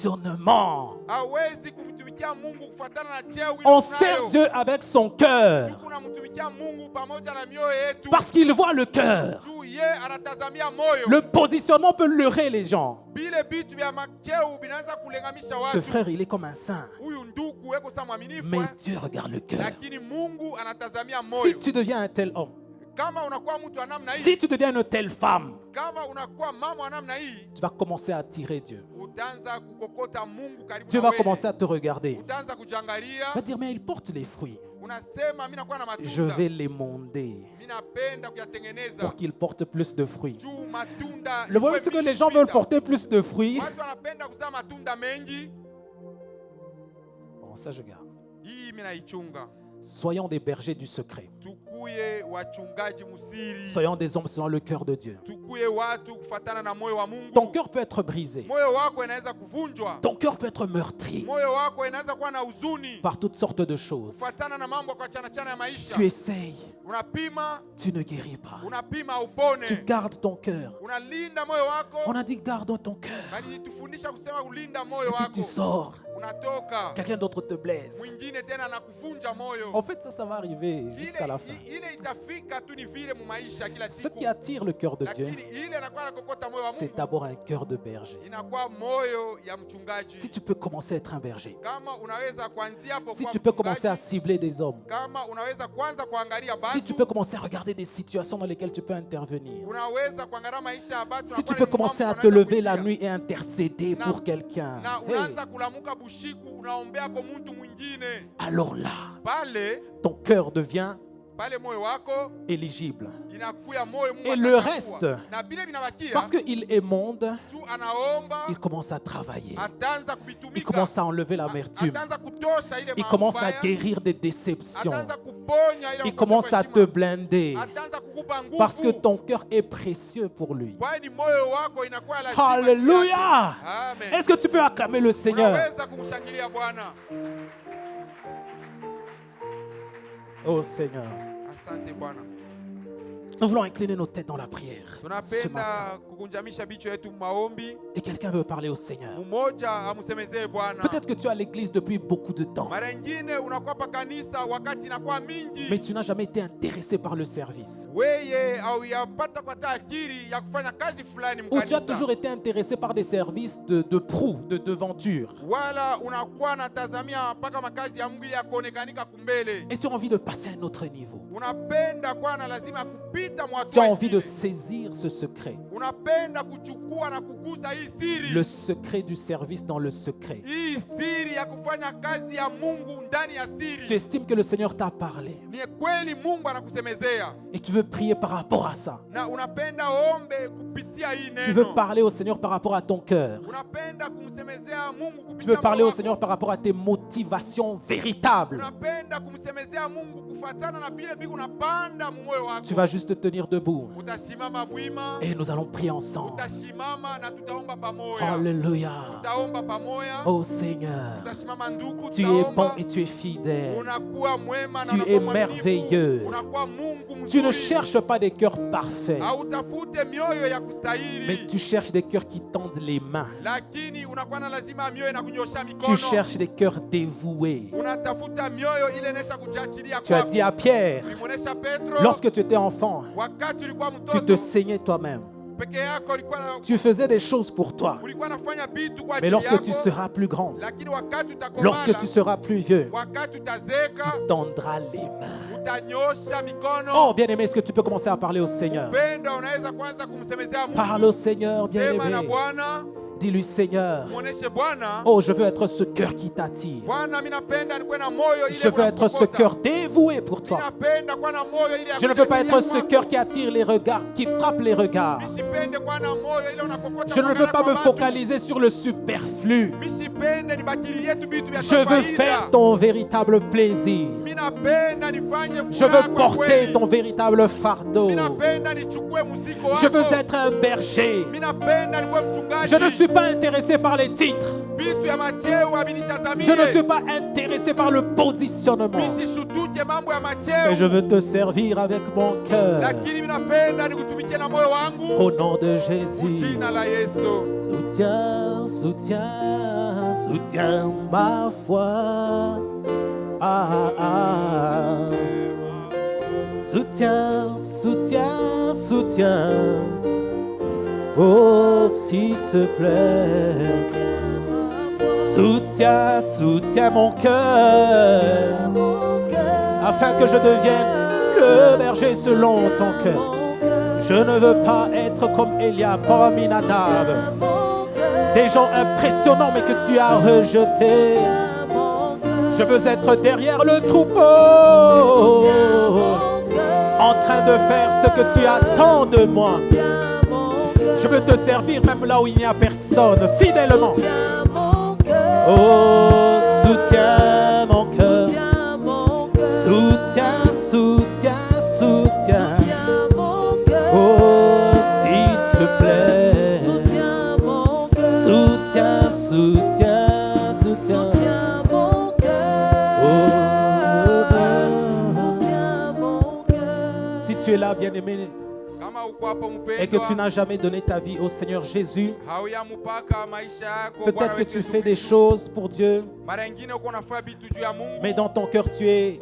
positionnement.
Hawezi kumtumikia Mungu kufuatana na cheo ile
On
unayo.
sert Dieu avec son cœur
Juu unamtumikia Mungu pamoja na mioyo yetu.
parce qu'il voit le cœur.
Juu ye anatazamia moyo.
Le positionnement peut leurrer les gens.
Bile bitu vya macheo binaweza kulengamisha
Ce
watu.
frère, il est comme un saint.
Huyu ndugu eko sa mwaminifu.
Mais Dieu regarde le cœur.
Lakini Mungu anatazamia
Si
moyo.
tu deviens un tel homme,
Kama unakuwa mtu wa namna hii,
si tu deviens une telle femme,
kama unakuwa mama wa namna hii,
tu vas commencer à attirer Dieu.
utaanza kukokota Mungu karibu
Dieu
na
va
wewe.
commencer à te regarder.
Utaanza kujangalia,
Il va dire, mais il porte les fruits.
unasema mimi nakuwa na
Je
matunda.
vais les monder
Mimi napenda kuyatengeneza.
pour qu'ils portent plus de fruits.
Juu matunda.
Le problème, c'est que les gens veulent porter plus de fruits.
Watu wanapenda kuzaa matunda mengi.
Bon, ça je garde.
Hii mimi naichunga.
Soyons des bergers du secret.
Tukuye wachungaji musiri.
Soyons des hommes selon le cœur de Dieu.
Tukuye watu kufatana na moyo wa Mungu.
Ton cœur peut être brisé.
Moyo wako inaweza kuvunjwa.
Ton cœur peut être meurtri
Moyo wako inaweza kuwa na huzuni.
par toutes sortes de choses.
Kufatana na mambo kwa chana chana ya maisha.
Tu essayes,
Unapima,
tu ne guéris pas.
unapima upone.
Tu gardes ton cœur.
Unalinda moyo wako.
On a dit garde ton cœur.
Bali tufundisha kusema ulinda
Et
moyo
puis
wako.
tu sors.
Unatoka.
Quelqu'un d'autre te blesse.
Mwingine tena anakuvunja moyo.
En fait, ça va arriver jusqu'à la fin.
Ile itafika tu ni vile mu maisha kila
Ce
siku.
qui attire le cœur de Dieu,
Lakini ile inakuwa nakokota moyo wa
c'est
Mungu.
d'abord un cœur de berger.
Inakuwa moyo ya mchungaji.
Si tu peux commencer à être un berger,
Kama unaweza kuanzia hapo
si
kwa
tu peux
mchungaji,
commencer à cibler des hommes,
kama unaweza kwanza kuangalia
si tu
batu,
peux commencer à regarder des situations dans lesquelles tu peux intervenir,
unaweza kuangalia maisha ya batu,
si
na
tu
pale
peux
ni
commencer à
mambo
te
unaweza
lever la
kuingia.
nuit et intercéder
Na-
pour quelqu'un,
Na
hey,
unaanza kulamuka bushiku unaombea kwa mtu mwingine.
alors là,
Pale
ton cœur devient
pale moyo wako
éligible.
inakuya moyo Mungu
Et le
atachukua.
reste,
Na bile binabakia
parce qu'il émonde,
juu anaomba,
il commence à travailler.
ataanza
Il
kubitumika.
commence à enlever l'amertume.
Ataanza kutosha ile
Il commence à
mabaya.
guérir des déceptions.
Ataanza kuponya ile
Il
ukosefu
commence
wa
à te
heshima.
blinder.
Ataanza kukupa nguvu.
Parce que ton cœur est précieux pour lui.
Kwani moyo wako inakuwa lazima.
Alléluia!
Amen.
Est-ce que tu peux acclamer le Seigneur?
Unaweza kumshangilia Bwana.
Oh Seigneur,
Asante Bwana.
nous voulons incliner nos têtes dans la prière ce matin.
Tunapenda kukunjamisha bicho yetu maombi.
Et quelqu'un veut parler au Seigneur.
Mmoja amusemezee Bwana.
Peut-être que tu es à l'église depuis beaucoup de temps,
Mara nyingine unakuwa pa kanisa wakati inakuwa
mais
mingi.
tu n'as jamais été intéressé par le service.
Weye au yapata kwa akili ya kufanya kazi fulani
Ou tu as
mkanisa.
toujours été intéressé par des services de proue, de devanture.
Wala unakuwa natazamia mpaka makazi ya Mungu ili yakuonekanika kumbele.
Et tu as envie de passer à un autre niveau.
Unapenda kwa na lazima kupita
Tu as
mwatu.
envie de saisir ce secret.
unapenda kuchukua na kugusa hii siri,
le secret du service dans le secret.
hii siri ya kufanya kazi ya Mungu ndani ya
Tu
siri.
estimes que le Seigneur t'a parlé
Ni kweli Mungu anakusemezea
et tu veux prier par rapport à ça.
na unapenda ombe kupitia hii
Tu veux
neno.
parler au Seigneur par rapport à ton cœur.
Unapenda kumsemezea Mungu
Tu
kupitia
veux parler
moyo
au
wako.
Seigneur par rapport à tes motivations véritables.
Unapenda kumsemezea Mungu kufuatana na vile biku unapanda mu moyo wako.
Tu vas juste te tenir debout
Utasimama bwima,
et nous allons prier ensemble.
utasimama na tutaomba pamoja.
Alléluia.
Tutaomba pamoja.
Oh Seigneur,
Utasimama ndugu,
tu es bon
tutaomba.
et tu es fidèle.
Unakuwa mwema na
Tu
unakuwa
es
mwaminifu.
merveilleux.
Unakuwa Mungu
Tu ne
mzuri.
cherches pas des cœurs parfaits,
Hautafute mioyo ya
mais
kustahili,
tu cherches des cœurs qui tendent les mains.
lakini unakuwa na lazima mioyo na kunyosha
Tu
mikono.
cherches des cœurs dévoués.
Unatafuta mioyo ile nesha kujachilia
Tu as
kwako.
dit à Pierre,
Ulimuonesha Petro,
lorsque tu étais enfant,
wakati ulikuwa
tu
mtoto
te saignais toi-même.
peke yako,
Tu faisais des choses pour toi.
ulikuwa nafanya vitu kwa
Mais
ajili
lorsque tu
yako,
seras plus grand,
lakini wakati
lorsque
utakomala,
tu seras plus vieux,
wakati utazeka,
tu tendras les mains.
utanyosha mikono.
Oh, bien-aimé, est-ce que tu peux commencer à parler au Seigneur?
Penda, unaweza kwanza kumsemezea Mungu.
Parle au Seigneur,
Sema na
bien-aimé.
Bwana,
Dis-lui, Seigneur,
muoneshe Bwana,
oh, je veux être ce cœur qui t'attire.
Bwana, mimi napenda nikuwe na moyo ile
Je veux être ce
unakokota.
cœur dévoué pour toi.
Napenda kuwa na moyo ile ya
Je ne veux pas
kujachilia
être ce
kwako.
cœur qui attire les regards, qui frappe les regards.
Misipende kuwa na moyo ile unakokota
Je ne veux
kuangalia
pas
kwa
me
watu.
focaliser sur le superflu.
Misipende nibakililie tu vitu vya
Je veux
kawaida.
faire ton véritable plaisir.
Mimi napenda nifanye
Je
furaha
veux
kwa
porter
kweli.
ton véritable fardeau.
Mimi napenda nichukue mzigo wako.
Je veux être un berger.
Mimi napenda niwe mchungaji.
Je ne suis pas intéressé par les titres.
Vitu ya macheo havinitazamie.
Je ne suis pas intéressé par le positionnement.
Misishutuje mambo ya
Mais
macheo.
je veux te servir avec mon cœur.
Lakini mimi napenda nikutumikie na moyo wangu.
Au nom de Jésus.
Jina la Yesu.
Soutiens, soutiens, soutiens ma foi. Ah, ah. Soutiens, soutiens, soutiens. Oh, s'il te plaît. Soutiens, soutiens mon cœur. Afin que je devienne le berger selon ton cœur. Je ne veux pas être comme Eliab, comme Aminadab. Des gens impressionnants mais que tu as rejetés. Je veux être derrière le troupeau, en train de faire ce que tu attends de moi. Je veux te servir même là où il n'y a personne, fidèlement. Oh, soutiens mon cœur. Soutiens, soutiens, soutiens. Oh, s'il te plaît. Soutiens, soutiens, soutiens. Si tu es là, bien-aimé,
Kama uko hapo
et que tu
mpendwa,
n'as jamais donné ta vie au Seigneur Jésus,
hauyamupaka maisha yako
peut-être
Bwana
que
wetu
tu
Yesu
fais des
Kristo.
choses pour Dieu,
Mara nyingine uko unafanya vitu juu ya Mungu,
mais dans ton cœur tu es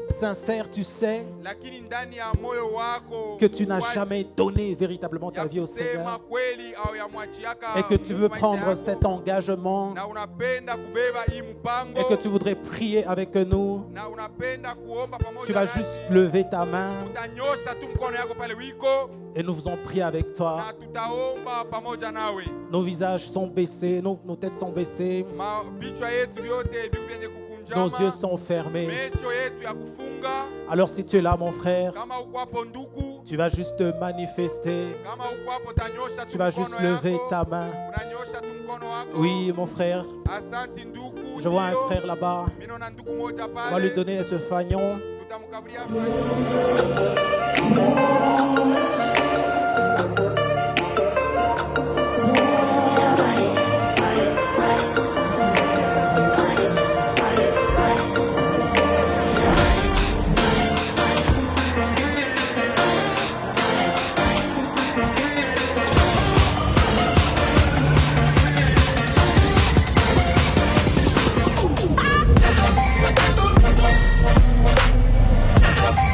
sincère, tu sais
lakini ndani ya moyo wako
que tu n'as
wazi
jamais donné véritablement ta
ya
vie au
kusema
Seigneur
kweli au ya mwachiaka
et que tu
Mungu
veux
maisha
prendre
yako,
cet engagement
na unapenda kubeba hii mpango
et que tu voudrais prier avec nous,
na unapenda kuomba pamoja
tu vas
nasi,
juste lever ta main
utanyosha tu mkono yako pale wiko
et nous voulons prier avec toi.
na tutaomba pamoja nawe.
Nos visages sont baissés, nos têtes sont baissées,
Vichwa yetu vyote viku vyenye
nos yeux
kukunjama,
sont fermés.
mecho yetu ya kufunga.
Alors si tu es là, mon frère,
Kama uko hapo ndugu,
tu vas juste te manifester,
kama uko hapo utanyosha tu
tu vas juste
mkono
lever
yako,
ta main.
unanyosha tu mkono wako.
Oui, mon frère,
Asante ndugu.
je vois un
ndio.
frère là-bas.
Mimi naona ndugu moja
On va lui
pale,
donner ce fagnon.
tutamkaburia fagnon.